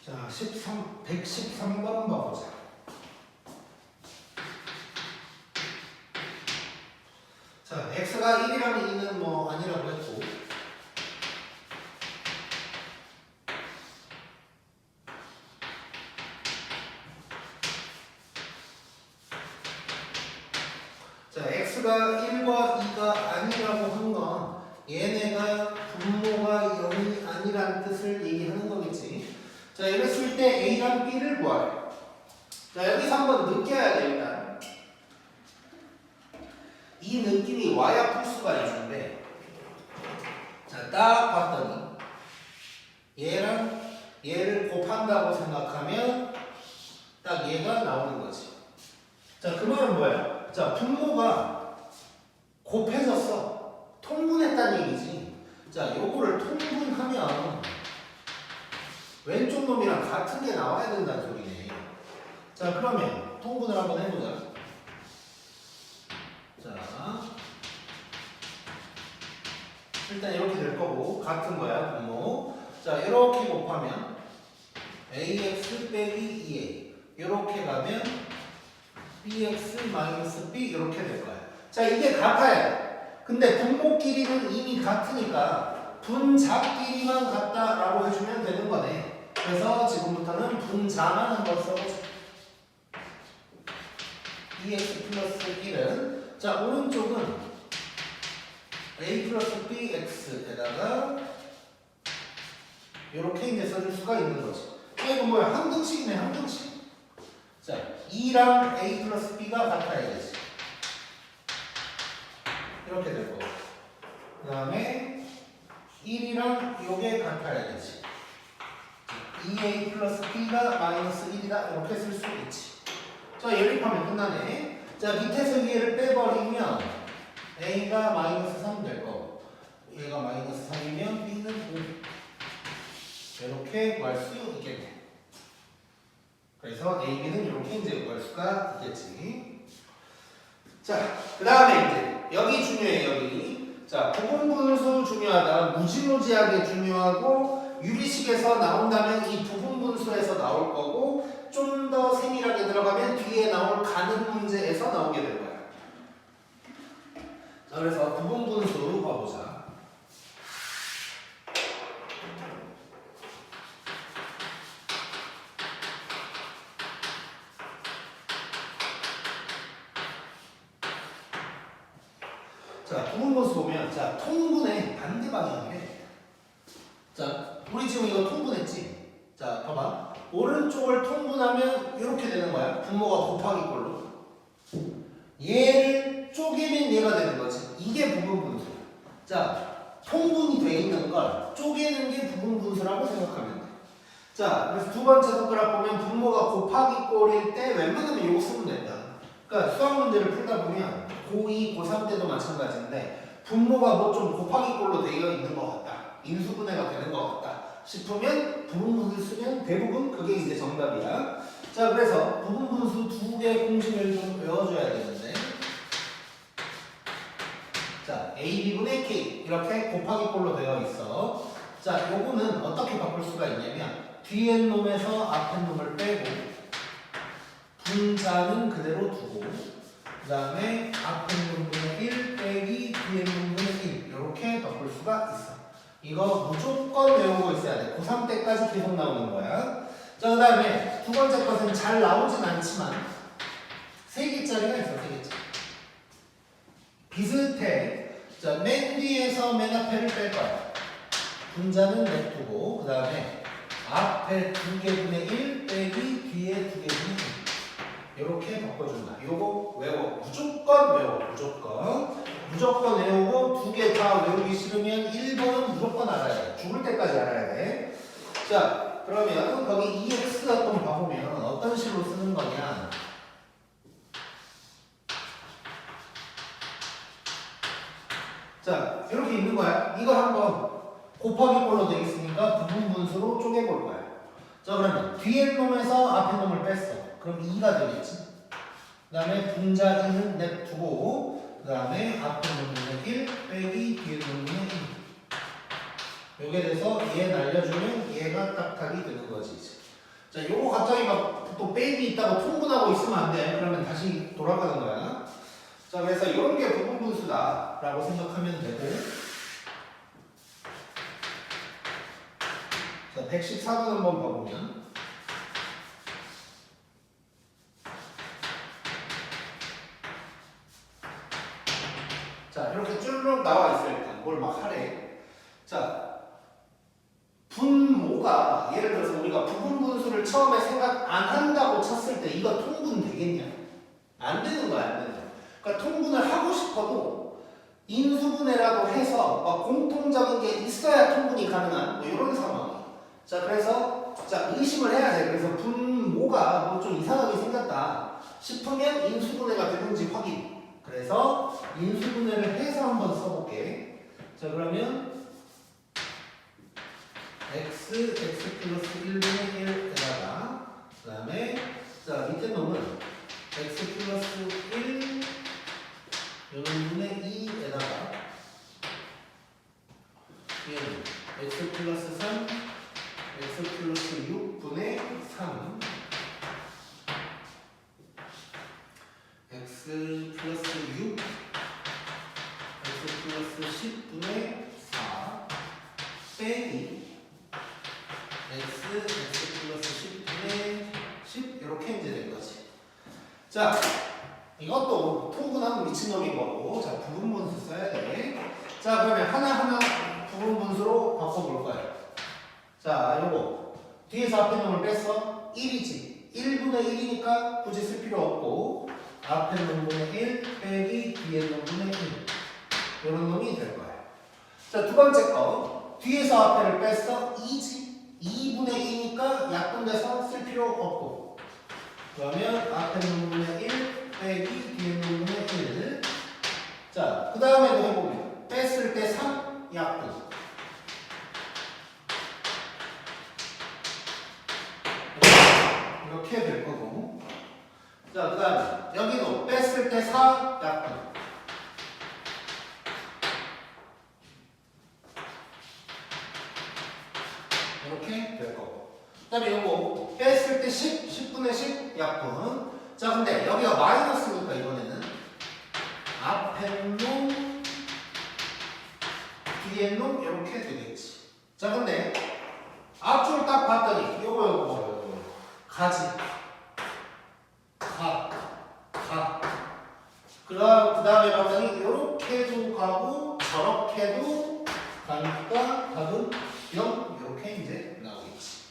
자, 113번 봐보자. 자, x가 1이라면 2는 뭐 아니라고 했고 자, x가 1과 2가 아니라고 한 건 얘네가 분모가 0이 아니라는 뜻을 얘기하는 거겠지. 자, 이랬을 때 A랑 B를 구하래. 자, 여기서 한번 느껴야 돼, 일단. 이 느낌이 와야 풀 수가 있는데, 자, 딱 봤더니, 얘랑 얘를 곱한다고 생각하면, 딱 얘가 나오는 거지. 자, 그 말은 뭐야? 자, 분모가 곱해졌어. 통분했다는 얘기지. 자, 요거를 통분하면, 왼쪽 놈이랑 같은 게 나와야 된다는 소리네. 자 그러면 통분을 한번 해보자. 자 일단 이렇게 될 거고 같은 거야 분모. 자 이렇게 곱하면 ax 빼기 2a 이렇게 가면 bx 마이너스 b 이렇게 될 거야. 자, 이게 같아야 돼. 근데 분모끼리는 이미 같으니까 분자끼리만 같다라고 해주면 되는 거네. 그래서 지금부터는 분자만 한번 써보자. 2x 플러스 1은 자, 오른쪽은 a 플러스 bx에다가 이렇게 이제 써줄 수가 있는 거지. 이거 뭐야? 한 등식이네, 한 등식. 자, 2랑 a 플러스 b가 같아야 되지. 이렇게 될 거고. 그 다음에 1이랑 요게 같아야 되지. 2a 플러스 b가 마이너스 1이다. 이렇게 쓸 수 있지. 자, 연립하면 끝나네. 자, 밑에서 위에를 빼버리면 a가 마이너스 3 될 거고, 얘가 마이너스 3이면 b는 5. 이렇게 구할 수 있겠네. 그래서 a, b는 이렇게 이제 구할 수가 있겠지. 자, 그 다음에 이제 여기 중요해, 여기. 자, 부분분수 중요하다. 무지무지하게 중요하고, 유리식에서 나온다면 이 부분분수에서 나올 거고, 좀 더 세밀하게 들어가면 뒤에 나올 가능 문제에서 나오게 될 거야. 자, 그래서 부분분수 봐보자. 자, 부분분수 보면, 자, 통분의 반대 방향이래. 자, 우리 지금 이거 통분했지? 자, 봐봐. 오른쪽을 통분하면 이렇게 되는 거야. 분모가 곱하기 꼴로. 얘를 쪼개면 얘가 되는 거지. 이게 부분분수야. 자, 통분이 돼 있는 걸 쪼개는 게 부분분수라고 생각하면 돼. 자, 그래서 두 번째 손가락 보면 분모가 곱하기 꼴일 때 웬만하면 이거 쓰면 된다. 그러니까 수학 문제를 풀다 보면 고2, 고3 때도 마찬가지인데 분모가 뭐 좀 곱하기 꼴로 되어 있는 것 같다. 인수분해가 되는 것 같다 싶으면 부분분수 쓰면 대부분 그게 이제 정답이야. 자, 그래서 부분분수 두 개 공식을 좀 외워줘야 되는데, 자, a, b분의 k 이렇게 곱하기 꼴로 되어 있어. 자, 요거는 어떻게 바꿀 수가 있냐면 뒤에 놈에서 앞에 놈을 빼고 분자는 그대로 두고 그 다음에 앞에 놈분의 1 빼기 뒤에 놈분의 1 이렇게 바꿀 수가 있어. 이거 무조건 외우고 있어야 돼. 고3 때까지 계속 나오는 거야. 자, 그 다음에 두 번째 것은 잘 나오진 않지만 3개짜리가 있어, 3개짜리. 비슷해. 자, 맨 뒤에서 맨 앞에를 뺄 거야. 분자는 냅두고 그 다음에 앞에 2개분의 1 빼기 뒤에 2개분의 1 이렇게 바꿔준다. 요거 외워. 무조건 외워. 무조건 외우고 두 개 다 외우기 싫으면 1번은 무조건 알아야 돼. 죽을 때까지 알아야 돼. 자, 그러면 거기 EX 한번 봐보면 어떤 식으로 쓰는 거냐. 자, 이렇게 있는 거야. 이걸 한번 곱하기 꼴로 되어 있으니까 부분분수로 쪼개볼 거야. 자, 그러면 뒤에 놈에서 앞에 놈을 뺐어. 그럼 2가 되겠지. 그 다음에 분자 2는 냅두고 그 다음에 앞에 놈분의 1 빼기 뒤에 놈분의 1 요게 돼서 얘 날려주면 얘가 딱 답이 되는 거지. 자, 요거 갑자기 막 또 빼기 있다고 통분하고 있으면 안 돼. 그러면 다시 돌아가는 거야. 자, 그래서 이런 게 부분분수다 라고 생각하면 되고, 자, 114번 한번 봐보면 자, 이렇게 쭈르륵 나와 있어요. 일단 뭘 막 하래. 자, 분모가 예를 들어서 우리가 부분분수를 처음에 생각 안 한다고 쳤을 때 이거 통분 되겠냐? 안 되는 거야, 안 되는 거야. 그러니까 통분을 하고 싶어도 인수분해라도 해서 막 공통적인 게 있어야 통분이 가능한 뭐 이런 상황이에요. 자, 그래서 자, 의심을 해야 돼. 그래서 분모가 뭐 좀 이상하게 생겼다 싶으면 인수분해가 되는지 확인. 그래서 인수분해를 해서 한번 써볼게. 자, 그러면 x 플러스 1분의 1에다가 그 다음에 자, 밑에 놈은 x 플러스 1 요놈분의 2에다가 얘는 x 플러스 3 x 플러스 6분의 3 x 플러스 6 x 플러스 10분의 10 이렇게 이제 된 거지. 자, 이것도 통분하면 미친놈인 거고, 자 부분분수 써야 돼. 자 그러면 하나하나 부분분수로 바꿔볼 거예요. 자 요거 뒤에서 앞에 놈을 뺐어. 1이지. 1분의 1이니까 굳이 쓸 필요 없고 앞에 놈분의 1 빼기 뒤에 놈분의 1 이런 놈이 될 거야. 자 두 번째 거 뒤에서 앞에를 뺐어. 2지. 2분의 2니까 약분돼서 쓸 필요 없고 그러면 앞에 놈분의 1 빼기 뒤에 놈분의 1 자 그 다음에도 해보면 뺐을 때 3 약분 이렇게 될 거고 자 그 다음에 여기도 뺐을 때 4 약분 이렇게 될 거고 그 다음에 요거 뺐을 때 10, 10분의 10 약분 자 근데 여기가 마이너스니까 이번에는 앞에 놈 뒤에 놈 이렇게 되겠지 자 근데 앞줄 딱 봤더니 요거 가지 가 그 다음에 봤더니 요렇게도 가고 저렇게도 가니까 답은 0 이렇게 이제 나오겠지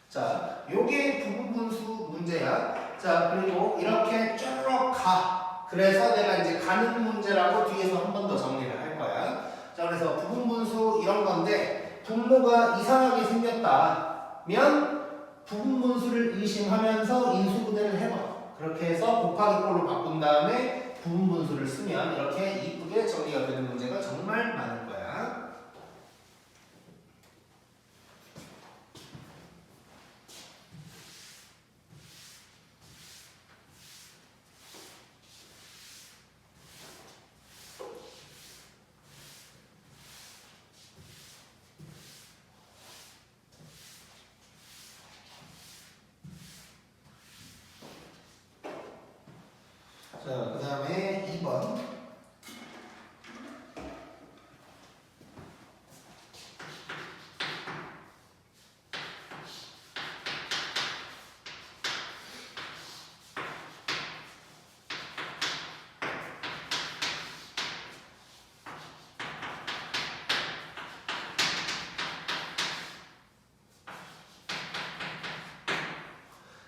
자 요게 부분분수 문제야 자 그리고 이렇게 쭉 가 그래서 내가 이제 가는 문제라고 뒤에서 한 번 더 정리를 할 거야 자 그래서 부분분수 이런 건데 분모가 이상하게 생겼다면 부분분수를 의심하면서 인수분해를 해봐. 그렇게 해서 곱하기 꼴로 바꾼 다음에 부분분수를 쓰면 이렇게 이쁘게 정리가 되는 문제가 정말 많을 거야. 자, 그 다음에 2번.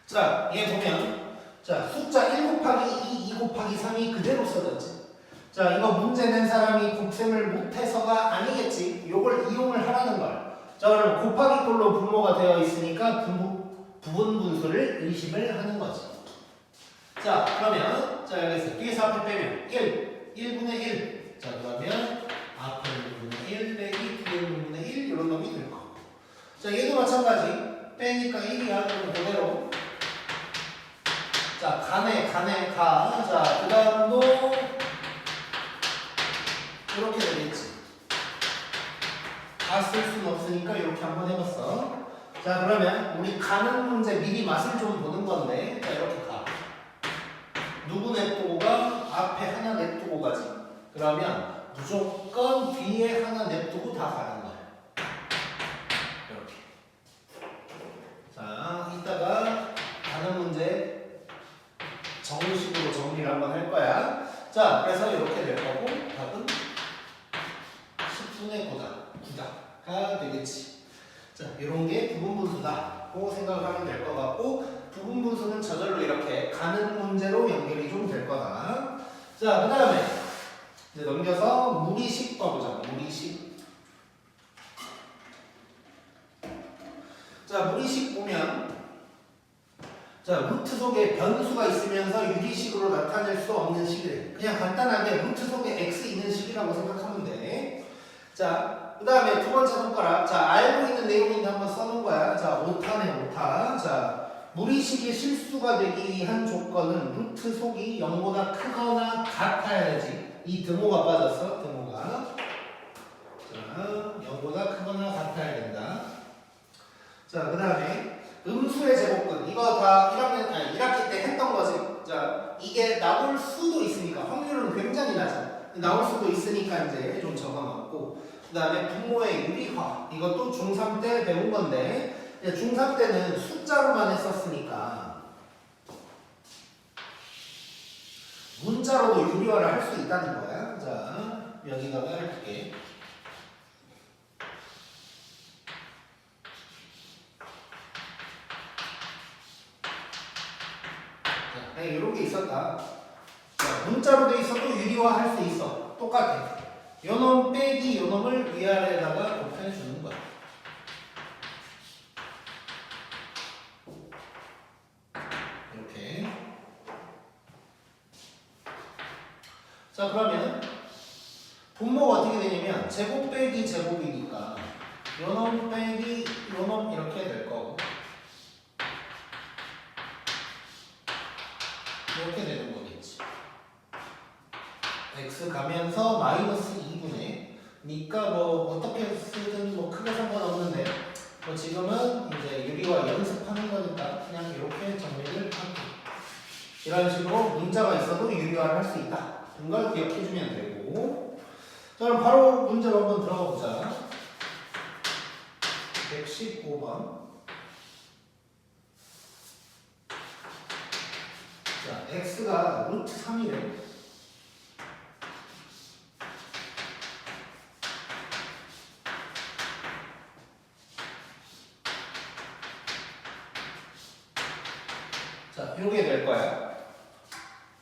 자, 얘 보면 자, 숫자 1 곱하기 2, 2 곱하기 3이 그대로 써졌지. 자, 이거 문제 낸 사람이 곱셈을 못해서가 아니겠지. 요걸 이용을 하라는 거야. 자, 그럼 곱하기 꼴로 분모가 되어 있으니까 부분 분수를 의심을 하는 거지. 자, 그러면 자, 여기서 뒤에서 앞에 빼면 1분의 1. 자, 그러면 앞에 1분의 1 빼기 뒤에 1분의 1 이런 놈이 될 거고. 자, 얘도 마찬가지. 빼니까 1이야. 그럼 그대로. 자, 가네, 가. 자, 그 다음도 이렇게 되겠지. 다 쓸 수는 없으니까 이렇게 한번 해봤어. 자, 그러면 우리 가는 문제 미리 맛을 좀 보는 건데, 자, 이렇게 가. 누구 냅두고가 앞에 하나 냅두고 가지. 그러면 무조건 뒤에 하나 냅두고 다 가는 거야. 이렇게. 자, 이따가 가는 문제 정식으로 정리를 한번 할 거야. 자, 그래서 이렇게 될 거고 답은 10분의 9가 되겠지. 자, 이런 게 부분분수다고 생각을 하면 될 것 같고 부분분수는 저절로 이렇게 가는 문제로 연결이 좀 될 거다. 자, 그 다음에 이제 넘겨서 무리식 봐보자. 무리식. 자, 무리식 보면 자, 루트 속에 변수가 있으면서 유리식으로 나타낼 수 없는 식이래. 그냥 간단하게 루트 속에 x 있는 식이라고 생각하면 돼. 자, 그 다음에 두 번째 손가락. 자, 알고 있는 내용인데 한번 써놓은 거야. 자, 오타네, 오타. 자, 무리식이 실수가 되기 위한 조건은 루트 속이 0보다 크거나 같아야 되지. 이 등호가 빠졌어, 등호가. 자, 0보다 크거나 같아야 된다. 자, 그 다음에 음수의 제곱근 이거 다 1학기 때 했던 거지. 자, 이게 나올 수도 있으니까 확률은 굉장히 낮아. 나올 수도 있으니까 이제 좀 적어놨고 그 다음에 분모의 유리화 이것도 중3 때 배운 건데 중3 때는 숫자로만 했었으니까 문자로도 유리화를 할 수 있다는 거야. 자, 여기다가 할게. 자, 이런 게 있었다. 자, 문자로 돼 있어도 유리화 할 수 있어. 똑같아. 요놈 빼기 요놈을 위아래에다가 곱해주는 거야. 이렇게. 자, 그러면 분모가 어떻게 되냐면 제곱 빼기 제곱이니까 요놈 빼기 요놈 이렇게 될 거고 이렇게 되는 거겠지. x 가면서 마이너스 2분의 니까 뭐 어떻게 쓰든 뭐 크게 상관없는데 뭐 지금은 이제 유리화 연습하는 거니까 그냥 이렇게 정리를 하고 이런 식으로 문자가 있어도 유리화를 할 수 있다. 이걸 기억해 주면 되고 자 그럼 바로 문제로 한번 들어가 보자. 115번 자 x가 루트 3이래. 자, 요게 될 거야.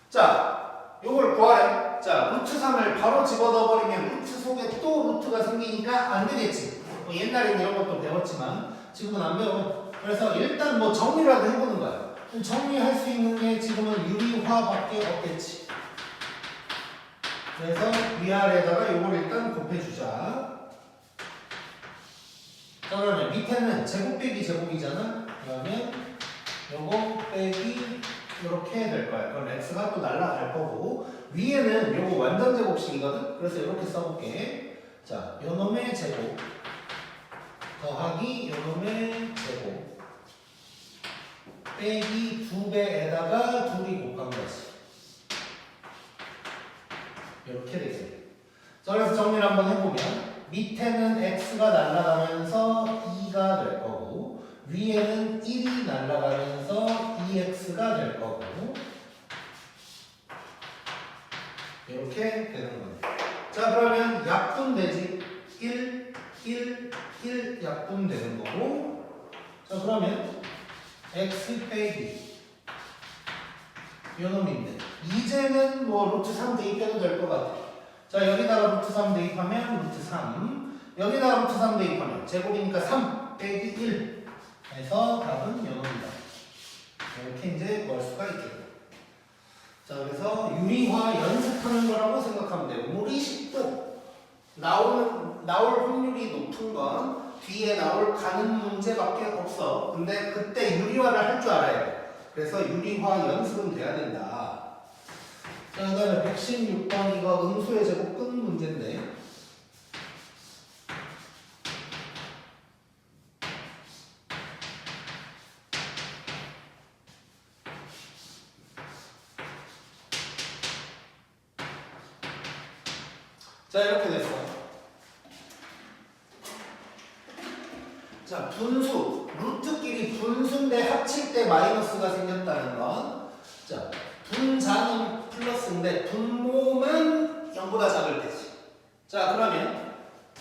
자, 요걸 구하래. 자, 루트 3을 바로 집어넣어버리면 루트 속에 또 루트가 생기니까 안 되겠지. 뭐 옛날에는 이런 것도 배웠지만 지금은 안 배워. 그래서 일단 뭐 정리라도 해보는 거야. 정리할 수 있는 게 지금은 유리화밖에 없겠지. 그래서 위아래에다가 요걸 일단 곱해주자. 자, 그러면 밑에는 제곱 빼기 제곱이잖아. 그러면 요거 빼기 이렇게 될 거야. 그럼 x가 또 날라갈 거고 위에는 요거 완전 제곱식이거든. 그래서 이렇게 써볼게. 자, 요놈의 제곱 더하기 요놈의 제곱 빼기 2배에다가 둘이 곱한 거지. 이렇게 되겠네. 자, 그래서 정리를 한번 해보면 밑에는 x가 날아가면서 2가 될 거고 위에는 1이 날아가면서 2x가 될 거고 이렇게 되는 거네. 자, 그러면 약분되지. 1, 1, 1 약분되는 거고 자, 그러면 x 빼기 요놈인데 이제는 뭐 루트 3 대입해도 될 것 같아. 자, 여기다가 루트 3 대입하면 루트 3 여기다가 루트 3 대입하면 제곱이니까 3 빼기 1 해서 답은 요놈이다. 이렇게 이제 구할 수가 있겠고. 자, 그래서 유리화 연습하는 거라고 생각하면 돼요. 무리식도 나올 확률이 높은 건 뒤에 나올 가는 문제밖에 없어. 근데 그때 유리화를 할 줄 알아야 돼. 그래서 유리화 연습은 돼야 된다. 자, 그 다음에 116번 이거 음수의 제곱 끝 문제인데 자, 이렇게 됐어. 자, 분수 루트끼리 분수인데 합칠 때 마이너스가 생겼다는 건 자, 분자는 플러스인데 분모만 0보다 작을 때지. 자, 그러면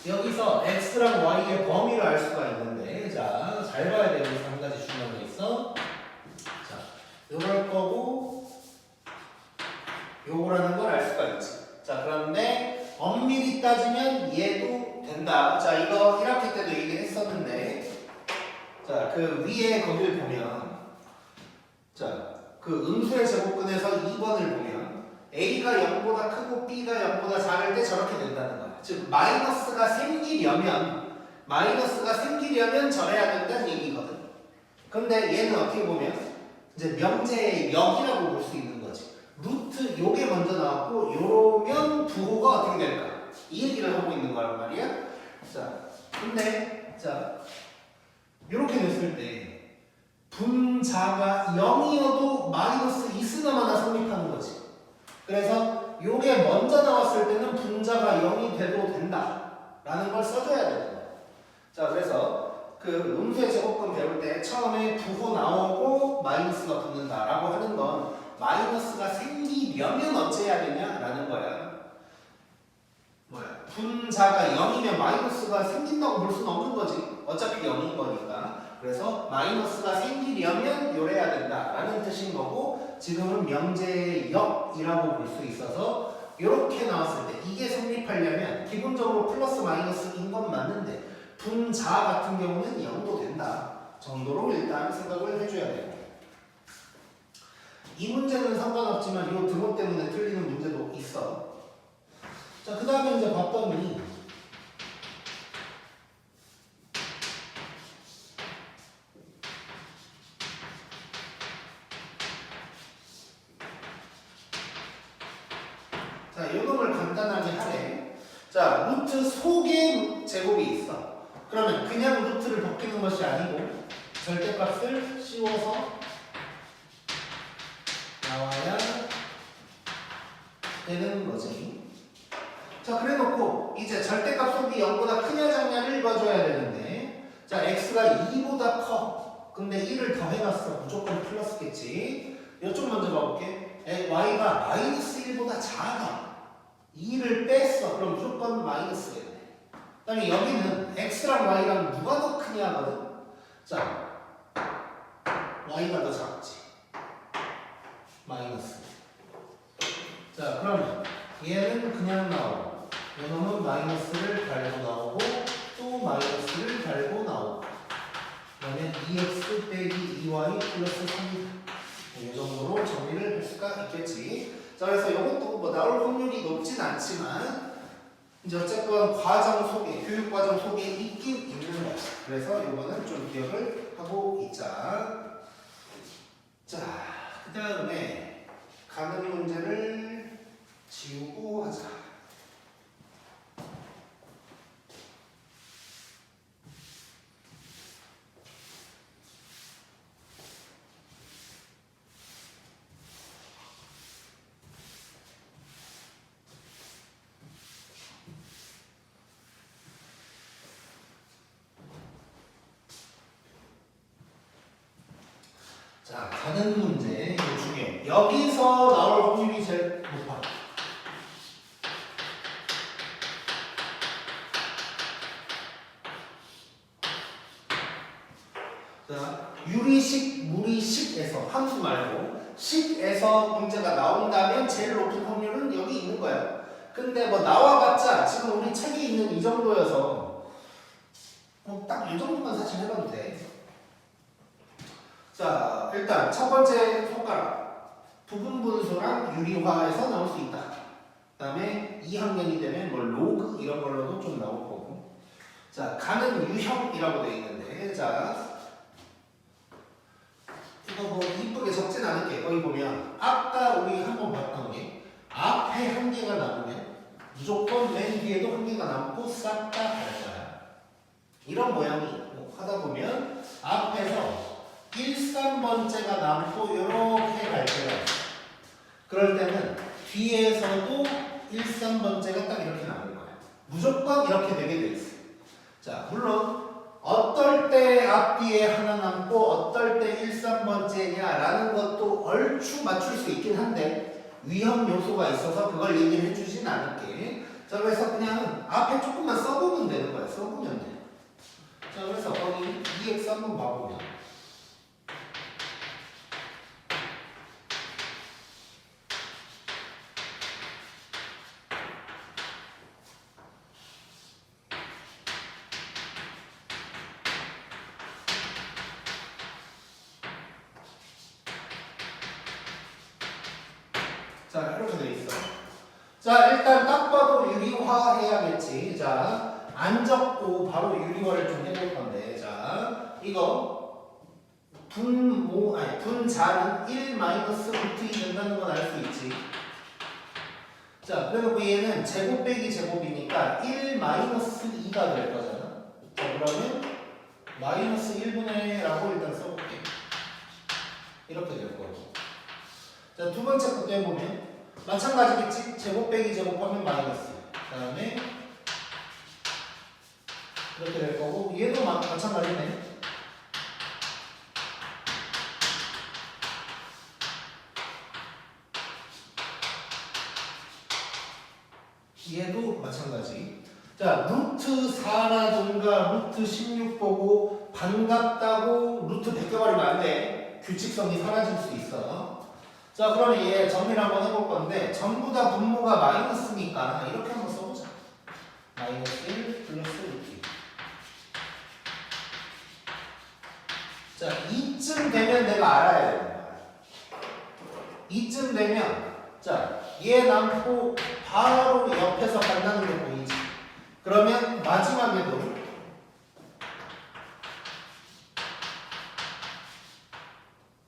여기서 x랑 y의 범위를 알 수가 있는데 자, 잘 봐야 되는 한 가지 중요한 게 있어. 자, 요럴 거고 요거라는 걸 알 수가 있지. 자, 그런데 엄밀히 따지면 얘도 된다. 자, 이거 1학기 때도 얘기를 했었는데 자, 그 위에 거기를 보면 자, 그 음수의 제곱근에서 2번을 보면 A가 0보다 크고 B가 0보다 작을 때 저렇게 된다는 거야. 즉 마이너스가 생기려면 저래야 된다는 얘기거든. 근데 얘는 어떻게 보면 이제 명제의 역이라고 볼 수 있는 거지. 루트 요게 먼저 나왔고 요러면 부호가 어떻게 될까? 이 얘기를 하고 있는 거란 말이야. 자, 근데 자 이렇게 됐을 때 분자가 0이어도 마이너스 있으나마나 성립하는 거지. 그래서 요게 먼저 나왔을 때는 분자가 0이 돼도 된다 라는 걸 써줘야 되는 거야. 자, 그래서 그 음수의 제곱근 배울 때 처음에 부호 나오고 마이너스가 붙는다라고 하는 건 마이너스가 생기려면 어찌해야 되냐라는 거야. 뭐야? 분자가 0이면 마이너스가 생긴다고 볼 수는 없는 거지. 어차피 0인 거니까. 그래서 마이너스가 생기려면 요래야 된다라는 뜻인 거고 지금은 명제역이라고 볼 수 있어서 이렇게 나왔을 때 이게 성립하려면 기본적으로 플러스 마이너스인 건 맞는데 분자 같은 경우는 0도 된다 정도로 일단 생각을 해줘야 돼요. 이 문제는 상관없지만 이 등호 때문에 틀리는 문제도 있어. 자, 그 다음에 이제 봤더니 자, 이놈을 간단하게 하래. 자, 루트 속에 제곱이 있어. 그러면 그냥 루트를 벗기는 것이 아니고 절대값을 씌워서 나와야 되는 거지. 자, 그래 놓고 이제 절대값 속이 0보다 크냐 작냐를 읽어줘야 되는데 자, x가 2보다 커. 근데 1을 더 해놨어. 무조건 플러스겠지. 이쪽 먼저 봐볼게. y가 마이너스 1보다 작아. 2를 뺐어. 그럼 무조건 마이너스겠네. 그 다음에 여기는 x랑 y랑 누가 더 크냐 하거든. 자, y가 더 작지. 마이너스. 자, 그러면 얘는 그냥 나오고 이놈은 마이너스를 달고 나오고 또 마이너스를 달고 나오고 그다음에 2x 빼기 2y 플러스 3이다. 이 정도로 정리를 할 수가 있겠지. 자, 그래서 이것도 뭐 나올 확률이 높진 않지만 이제 어쨌건 과정 속에 교육 과정 속에 있긴 있는 거야. 그래서 이거는 좀 기억을 하고 있자. 자, 그 다음에 가는 문제를 지우고 하자. 자, 가는 문제 이거 중요해. 여기서 나올 확률이 제일 높아. 자, 유리식, 무리식에서 함수 말고 식에서 문제가 나온다면 제일 높은 확률은 여기 있는 거야. 근데 뭐 나와봤자 지금 우리 책에 있는 이 정도여서 딱 이 정도만 사실 해봐도 돼. 자, 일단 첫 번째 손가락 부분 분수랑 유리화에서 나올 수 있다. 그 다음에 2학년이 되면 뭐 로그 이런 걸로도 좀 나올 거고. 자, 가는 유형이라고 되어 있는데 자, 이거 뭐 이쁘게 적진 않을게. 여기 보면 아까 우리 한번 봤던 게 앞에 한 개가 남으면 무조건 맨 뒤에도 한 개가 남고 싹 다 갈 거야. 이런 모양이 있고 하다 보면 앞에서 1, 3번째가 남고 이렇게 갈 때가 있어. 그럴 때는 뒤에서도 1, 3번째가 딱 이렇게 남을 거야. 무조건 이렇게 되게 돼 있어. 자, 물론 어떨 때 앞뒤에 하나 남고 어떨 때 1, 3번째냐라는 것도 얼추 맞출 수 있긴 한데 위험 요소가 있어서 그걸 얘기를 해주진 않을게. 자, 그래서 그냥 앞에 조금만 써보면 되는 거야. 써보면 돼. 자, 그래서 거기 2x 한번 봐보면 자, 이렇게 돼 있어. 자, 일단 딱 봐도 유리화 해야겠지. 자, 안 적고 바로 유리화를 좀 해볼 건데, 자, 이거 분자는 1 마이너스 루트 2 된다는 건 알 수 있지. 자, 그래놓고 얘는 제곱 빼기 제곱이니까 1 마이너스 2가 될 거잖아. 자, 그러면 마이너스 1분의 라고 일단 써볼게. 이렇게 될 거고. 자, 두 번째 것도 해보면 마찬가지겠지? 제곱 빼기 제곱하면 마이너스. 그 다음에 이렇게 될 거고 얘도 마찬가지네. 얘도 마찬가지. 자, 루트 4라든가 루트 16 보고 반갑다고 루트 베껴버리면 안 돼. 규칙성이 사라질 수 있어. 자, 그러면 얘 정리를 한번 해볼 건데 전부 다 분모가 마이너스니까 이렇게 한번 써보자. 마이너스 1 플러스 루트. 자, 이쯤 되면 내가 알아야 되는 거야. 이쯤 되면 자, 얘 남고 바로 옆에서 간다는 게 보이지. 그러면 마지막에도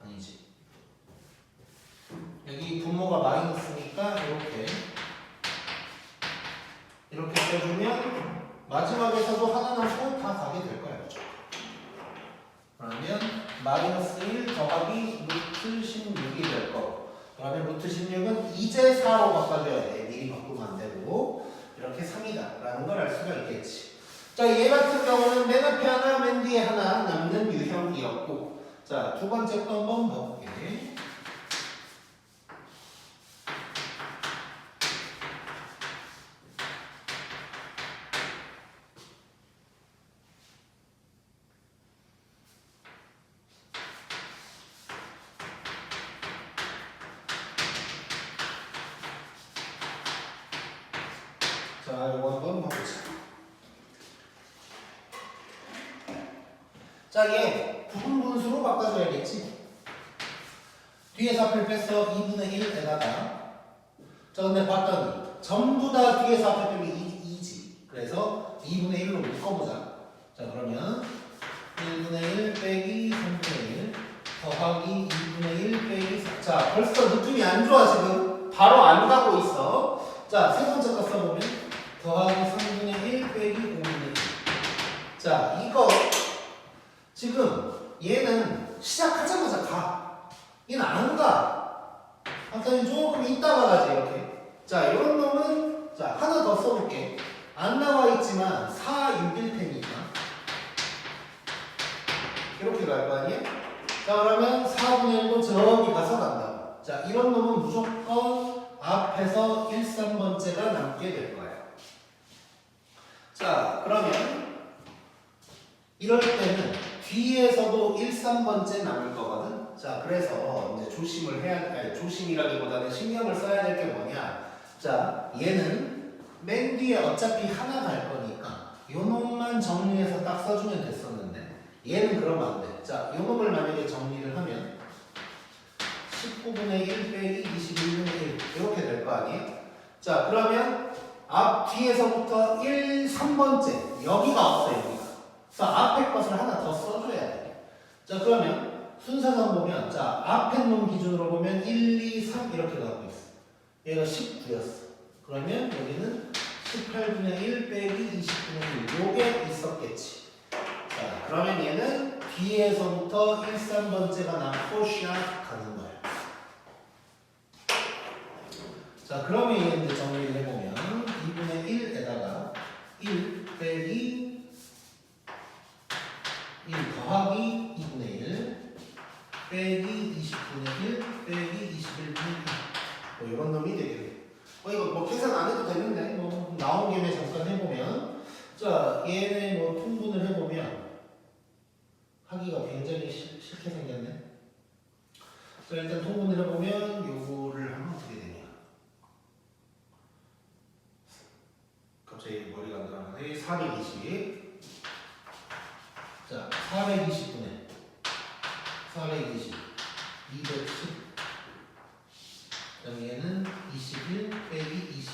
아니지. 여기 분모가 마이너스니까 이렇게 써주면 마지막에서도 하나 남고 다 가게 될 거야. 그러면 마이너스 1 더하기 루트 16이 될 거고 그러면 루트 16은 이제 4로 바꿔줘야 돼. 미리 바꾸면 안 되고 이렇게 3이다 라는 걸 알 수가 있겠지. 자, 얘 같은 경우는 맨 앞에 하나 맨 뒤에 하나 남는 유형이었고 자, 두 번째 거 한번 봐볼게. 자, 이거 한번 봐보자. 자, 얘 부분 분수로 바꿔줘야겠지. 뒤에서 앞을 뺐어. 2분의 1에다가 자, 근데 봤더니 전부 다 뒤에서 앞을 빼면 2지. 그래서 2분의 1로 묶어보자. 자, 그러면 1분의 1 빼기 3분의 1 더하기 2분의 1 빼기 4. 자, 벌써 느낌이 안 좋아 지금. 바로 안 가고 있어. 자, 세 번째 거 써보면 더하기 3분의 1 빼기 5분의 1. 자, 이거 지금 얘는 시작하자마자 가. 얘는 안 가. 아까 조금 이따가 가지 이렇게. 자, 이런 놈은 자 하나 더 써볼게. 안 나와 있지만 4, 6일 테니까 이렇게 갈 거 아니에요? 자, 그러면 4분의 1도 저기 가서 간다. 자, 이런 놈은 무조건 앞에서 1, 3번째가 남게 될 거야. 자, 그러면 이럴 때는 뒤에서도 1, 3번째 남을 거거든. 자, 그래서 이제 조심을 해야, 아니, 조심이라기보다는 신경을 써야 될 게 뭐냐. 자, 얘는 맨 뒤에 어차피 하나 갈 거니까 요 놈만 정리해서 딱 써주면 됐었는데 얘는 그러면 안 돼. 자, 요 놈을 만약에 정리를 하면 19분의 1 빼기 21분의 1 이렇게 될 거 아니에요? 자, 그러면 앞 뒤에서부터 1, 3번째 여기가 없어 여기가. 그래서 앞에 것을 하나 더 써줘야 돼. 자, 그러면 순서상 보면 자 앞에 놈 기준으로 보면 1, 2, 3 이렇게 가고 있어. 얘가 19였어. 그러면 여기는 18분의 1 빼기 20분의 1 요게 있었겠지. 자, 그러면 얘는 뒤에서부터 1, 3번째가 남고 샥 가는 거야. 자, 그러면 얘는 이제 정리를 해보면 2분의 1에다가 1 빼기 1 더하기 2분의 1 빼기 20분의 1 빼기 21분의 1 뭐 이런 놈이 되겠네. 이거 뭐 계산 안 해도 되는데 뭐 나온 김에 잠깐 해보면 자, 얘네 뭐 통분을 해보면 하기가 굉장히 싫게 생겼네. 자, 일단 통분을 해보면 요거를 하면 어떻게 되냐. 갑자기 머리가 안 들어가는데 420. 자, 420분의 420 210 그다음에 얘는 21 빼기 20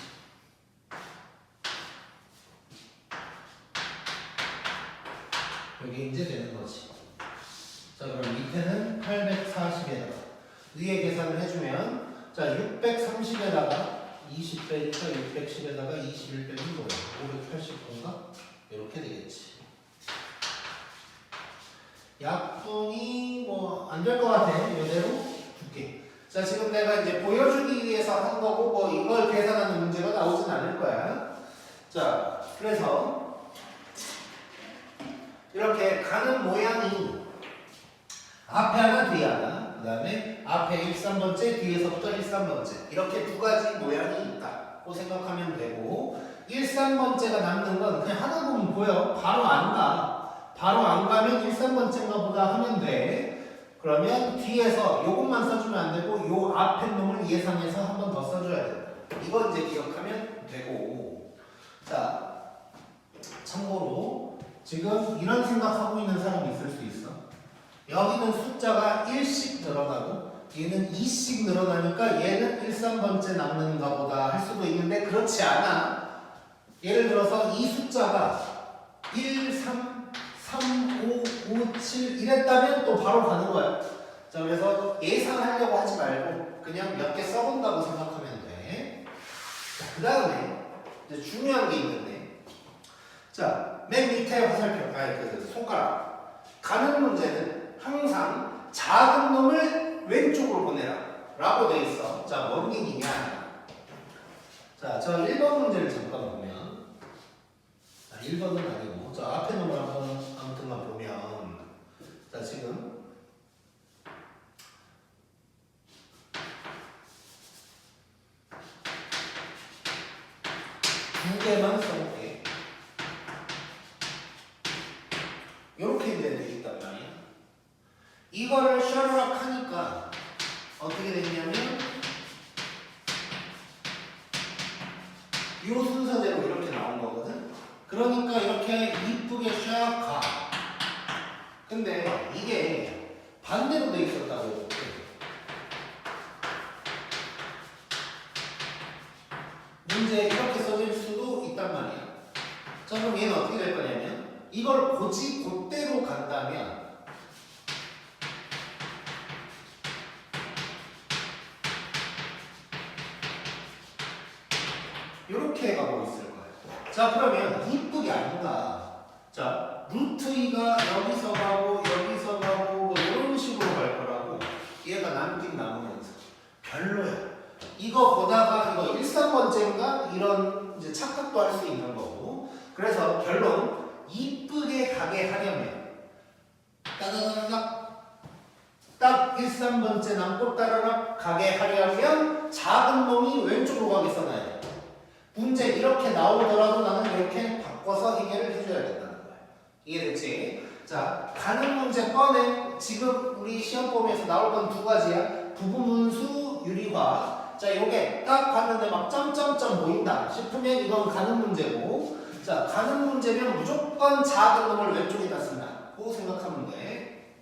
여기 이제 되는 거지. 자, 그럼 밑에는 840에다가 위에 계산을 해주면 자 630에다가 20 빼니까 610에다가 21 빼기 뭐야? 589인가? 이렇게 되겠지. 약분이 뭐 안 될 것 같아. 이대로 줄게. 자, 지금 내가 이제 보여주기 위해서 한 거고 뭐 이걸 계산하는 문제가 나오진 않을 거야. 자, 그래서 이렇게 가는 모양이 앞에 하나 뒤에 하나 그 다음에 앞에 1, 3번째 뒤에서부터 1, 3번째 이렇게 두 가지 모양이 있다고 생각하면 되고 1, 3번째가 남는 건 그냥 하나 보면 보여. 바로 안 가. 바로 안 가면 1, 3번째인가 보다 하면 돼. 그러면 뒤에서 요것만 써주면 안 되고 요 앞에 놈을 예상해서 한 번 더 써줘야 돼. 이건 이제 기억하면 되고. 자, 참고로 지금 이런 생각하고 있는 사람이 있을 수 있어. 여기는 숫자가 1씩 늘어나고 얘는 2씩 늘어나니까 얘는 1, 3번째 남는가 보다 할 수도 있는데 그렇지 않아. 예를 들어서 이 숫자가 1, 3, 3, 5, 5, 7 이랬다면 또 바로 가는 거야. 자, 그래서 예상하려고 하지 말고 그냥 몇 개 써본다고 생각하면 돼. 자, 그 다음에 이제 중요한 게 있는데 자, 맨 밑에 화살표, 그 손가락 가는 문제는 항상 작은 놈을 왼쪽으로 보내라 라고 돼 있어. 자, 뭔 얘기냐. 자, 저 1번 문제를 잠깐 보면 1번은 아니고 저 앞에 놈을 한번 아무튼만 보면 자, 지금 두 개만 써볼게. 요렇게 이제 돼 있단 말이야. 이거를 셔르락 하니까 어떻게 되냐면 이 순서대로 이렇게 나온 거거든. 그러니까 이렇게 이쁘게 샥 가. 근데 이게 반대로 돼 있었다고. 문제 이렇게 써질 수도 있단 말이야. 자, 그럼 얘는 어떻게 될 거냐면 이걸 고지 곧대로 간다면 이렇게 가고 있을 거예요. 자, 그러면 이쁘게 아닌가? 자, 루트 2가 여기서 가고 여기서 가고 뭐 이런 식으로 갈 거라고 얘가 남긴 남으면서 별로야. 이거 보다가 이거 1, 3번째인가? 이런 이제 착각도 할 수 있는 거고. 그래서 결론 이쁘게 가게 하려면 따다다닥 딱 1, 3번째 남고 따라락 가게 하려면 작은 놈이 왼쪽으로 가게 써놔야 돼. 문제 이렇게 나오더라도 나는 이렇게 바꿔서 해결을 해줘야 된다는 거야. 이해됐지? 자, 가는 문제 뻔해. 지금 우리 시험 범위에서 나올 건 두 가지야. 부분분수, 유리화. 자, 요게 딱 봤는데 막 점점점 보인다 싶으면 이건 가는 문제고. 자, 가는 문제면 무조건 작은 놈을 왼쪽에다 쓴다. 고 생각하면 돼.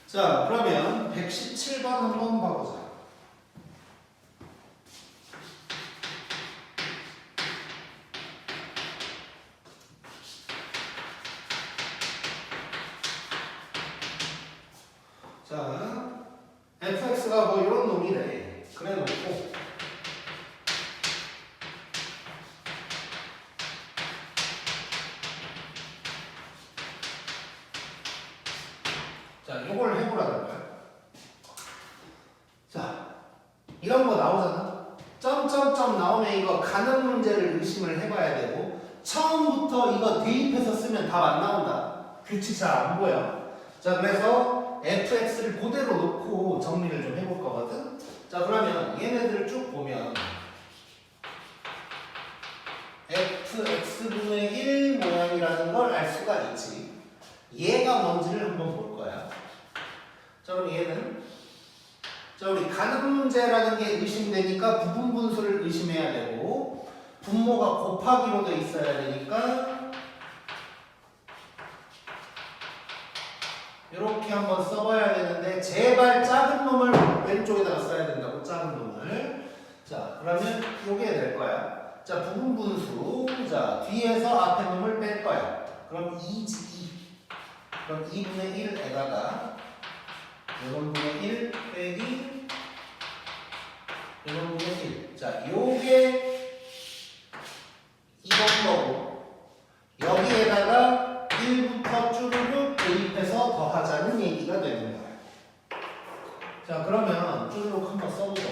자, 그러면 117번 한번 봐보자. 자, fx가 뭐 이런 놈이래. 그래 놓고 자, 요걸 해보라는 거야. 자, 이런 거 나오잖아. 점점점 나오면 이거 가는 문제를 의심을 해봐야 되고 처음부터 이거 대입해서 쓰면 답 안 나온다. 규칙 잘 안 보여. 자, 그래서 fx를 그대로 놓고 정리를 좀 해볼 거거든. 자, 그러면 얘네들을 쭉 보면 fx분의 1 모양이라는 걸 알 수가 있지. 얘가 뭔지를 한번 볼 거야. 자, 그럼 얘는 자, 우리 가는 문제라는 게 의심되니까 부분분수를 의심해야 되고 분모가 곱하기로 돼 있어야 되니까 이렇게 한번 써봐야 되는데 제발 작은 놈을 왼쪽에다가 써야 된다고. 작은 놈을. 자, 그러면 요게 될 거야. 자, 부분분수. 자, 뒤에서 앞에 놈을 뺄 거야. 그럼 2지 2. 그럼 2분의 1에다가 요놈분의 1 빼기 요놈분의 1. 자, 요게 이건 거고 여기에다가 1부터 쭈르륵 대입해서 더하자는 얘기가 되는 거야. 자, 그러면 쭈르륵 한번 써보자.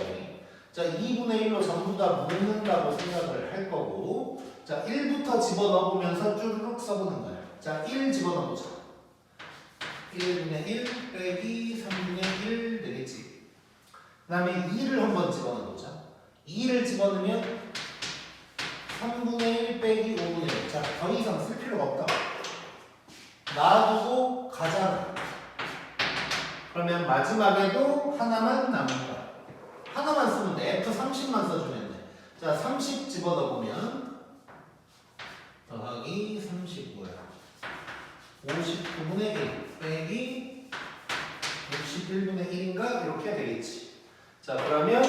자, 2분의 1로 전부 다 묶는다고 생각을 할 거고, 자, 1부터 집어넣으면서 쭈르륵 써보는 거야. 자, 1 집어넣어보자. 1분의 1 빼기 3분의 1 되겠지. 그 다음에 2를 한번 집어넣어보자. 2를 집어넣으면 3분의 1 빼기 5분의 1. 자, 더 이상 쓸 필요가 없다. 놔두고 가잖아. 그러면 마지막에도 하나만 남을 거야. 하나만 쓰면 돼. F30만 써주면 돼. 자, 30 집어넣으면 더하기 30 뭐야? 59분의 1 빼기 61분의 1인가? 이렇게 되겠지. 자, 그러면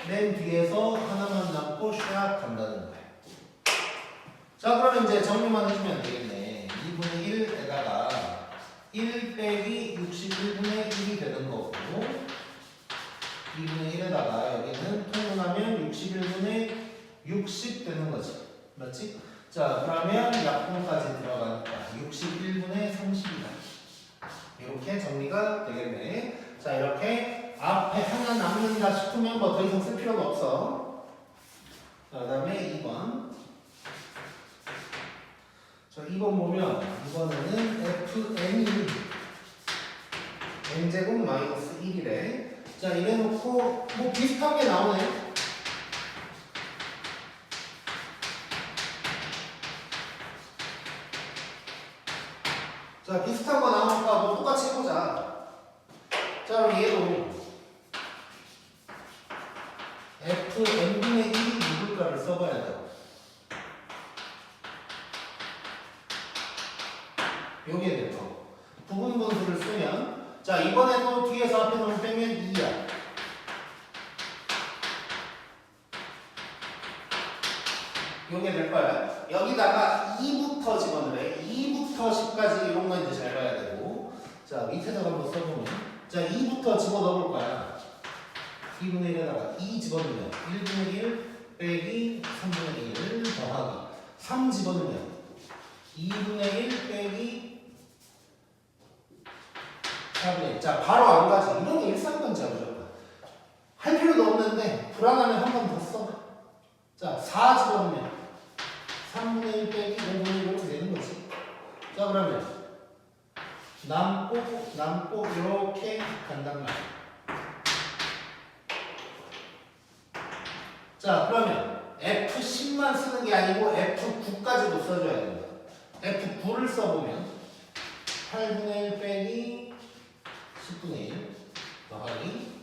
맨 뒤에서 하나만 남고 샥 간다는 거야. 자, 그러면 이제 정리만 해주면 되겠네. 2분의 1에다가 1 빼기 61분의 1이 되는 거고 2분의 1에다가 여기는 통분하면 61분의 60 되는 거지. 맞지? 자, 그러면 약분까지 들어가니까 61분의 30이다. 이렇게 정리가 되겠네. 자, 이렇게 앞에 하나 남는다 싶으면 뭐 더 이상 쓸 필요가 없어. 자, 그 다음에 2번. 자, 2번 보면 이번에는 fn이 n제곱 마이너스 1이래. 자, 이래 놓고 뭐 비슷한 게 나오네. 자, 비슷한 거 나오니까 뭐 똑같이 해보자. 자, 그럼 얘도 fn분의 1이 누굴까를 써봐야 돼. 여기에 대해서 부분 분수를 쓰면, 자, 이번에도 뒤에서 앞에 놈을 빼면 2야. 요게 될 거야. 여기다가 2부터 집어넣으래. 2부터 10까지 이런 거 이제 잘 봐야 되고. 자, 밑에다가 한번 써보면. 자, 2부터 집어넣을 거야. 2분의 1에다가 2 집어넣으면 1분의 1 빼기 3분의 1 더하기 3 집어넣으면 2분의 1 빼기 4분의 1. 자, 바로 안 가지. 이런 게 일상건지야 무조건. 할 필요도 없는데 불안하면 한 번 더 써. 자, 4 집어넣으면 3분의 1 빼기 5분의 1 이렇게 되는 거지. 자, 그러면 남고 이렇게 간단 말이야. 자, 그러면 F10만 쓰는 게 아니고 F9까지도 써줘야 된다. F9를 써보면 8분의 1 빼기 10분의 1 더하기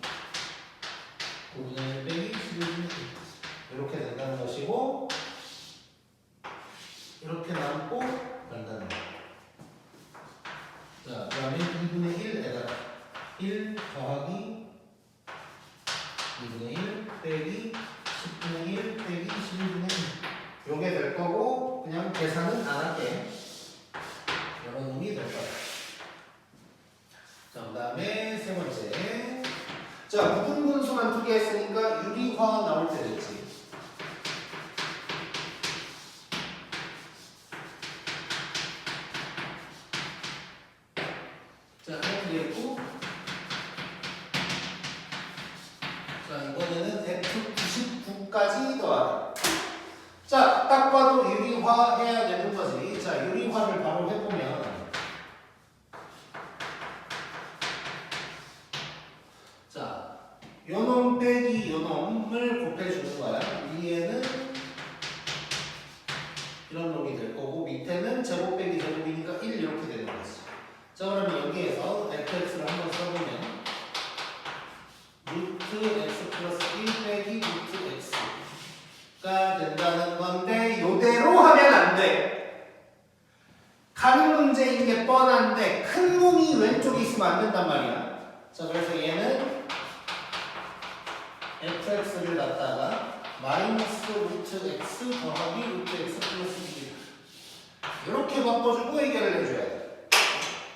9분의 1 빼기 11분의 1 이렇게 된다는 것이고 이렇게 남고 간다는 거. 자, 그 다음에 2분의 1에다가 1 더하기 2분의 1 빼기 10분의 1 빼기 11분의 1 요게 될 거고 그냥 계산은 안 할게. 이런 놈이 될 거야. 자, 그 다음에 세 번째. 자, 무분분수만 두 개 했으니까 유리화 나올 때 됐지. 자, 이렇게 됐고. 자, 이번에는 F99까지 더하라. 자, 딱 봐도 유리화 해야 되는 거지. 자, 유리화를 바로 해보면. 자, 요놈 빼기 요놈을 곱해주는 거야. 위에는 이런 놈이 될 거고, 밑에는 제곱 빼기 제곱이니까 1 이렇게 되는 거지. 자, 그러면 여기에서 fx를 한번 써보면 루트 x 플러스 1 빼기 루트 x가 된다는 건데 요대로 하면 안 돼. 간 문제인 게 뻔한데 큰 놈이 왼쪽에 있으면 안 된단 말이야. 자, 그래서 얘는 fx를 갖다가 마이너스 루트 x 더하기 루트 x 플러스 1 이렇게 바꿔주고 해결을 해줘야 돼.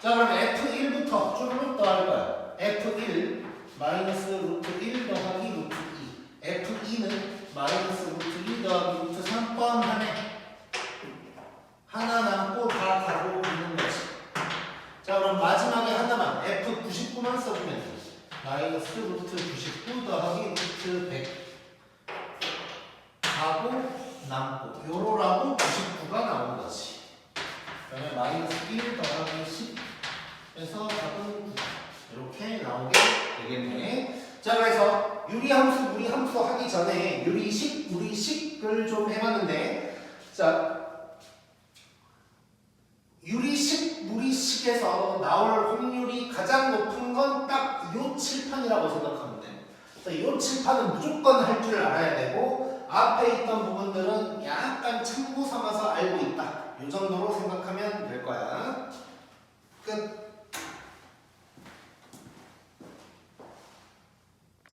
자, 그럼 F1부터 쭉 더할 거야. F1 마이너스 루트 1 더하기 루트 2. F2는 마이너스 루트 2 더하기 루트 3 뻔하네. 하나 남고 다 가고 있는 거지. 자, 그럼 마지막에 하나만 F99만 써주면 돼. 마이너스 루트 99 더하기 루트 100 가고 남고 요로라고 99가 나온 거지. 그러면 마이너스 1 더하기 10 에서 답은 9 이렇게 나오게 되겠네. 자, 그래서 유리함수 무리함수 하기 전에 무리식을 좀 해봤는데, 자, 유리식 무리식에서 나올 확률이 가장 높은 건 딱 요 칠판이라고 생각하면 돼. 요 칠판은 무조건 할 줄 알아야 되고 앞에 있던 부분들은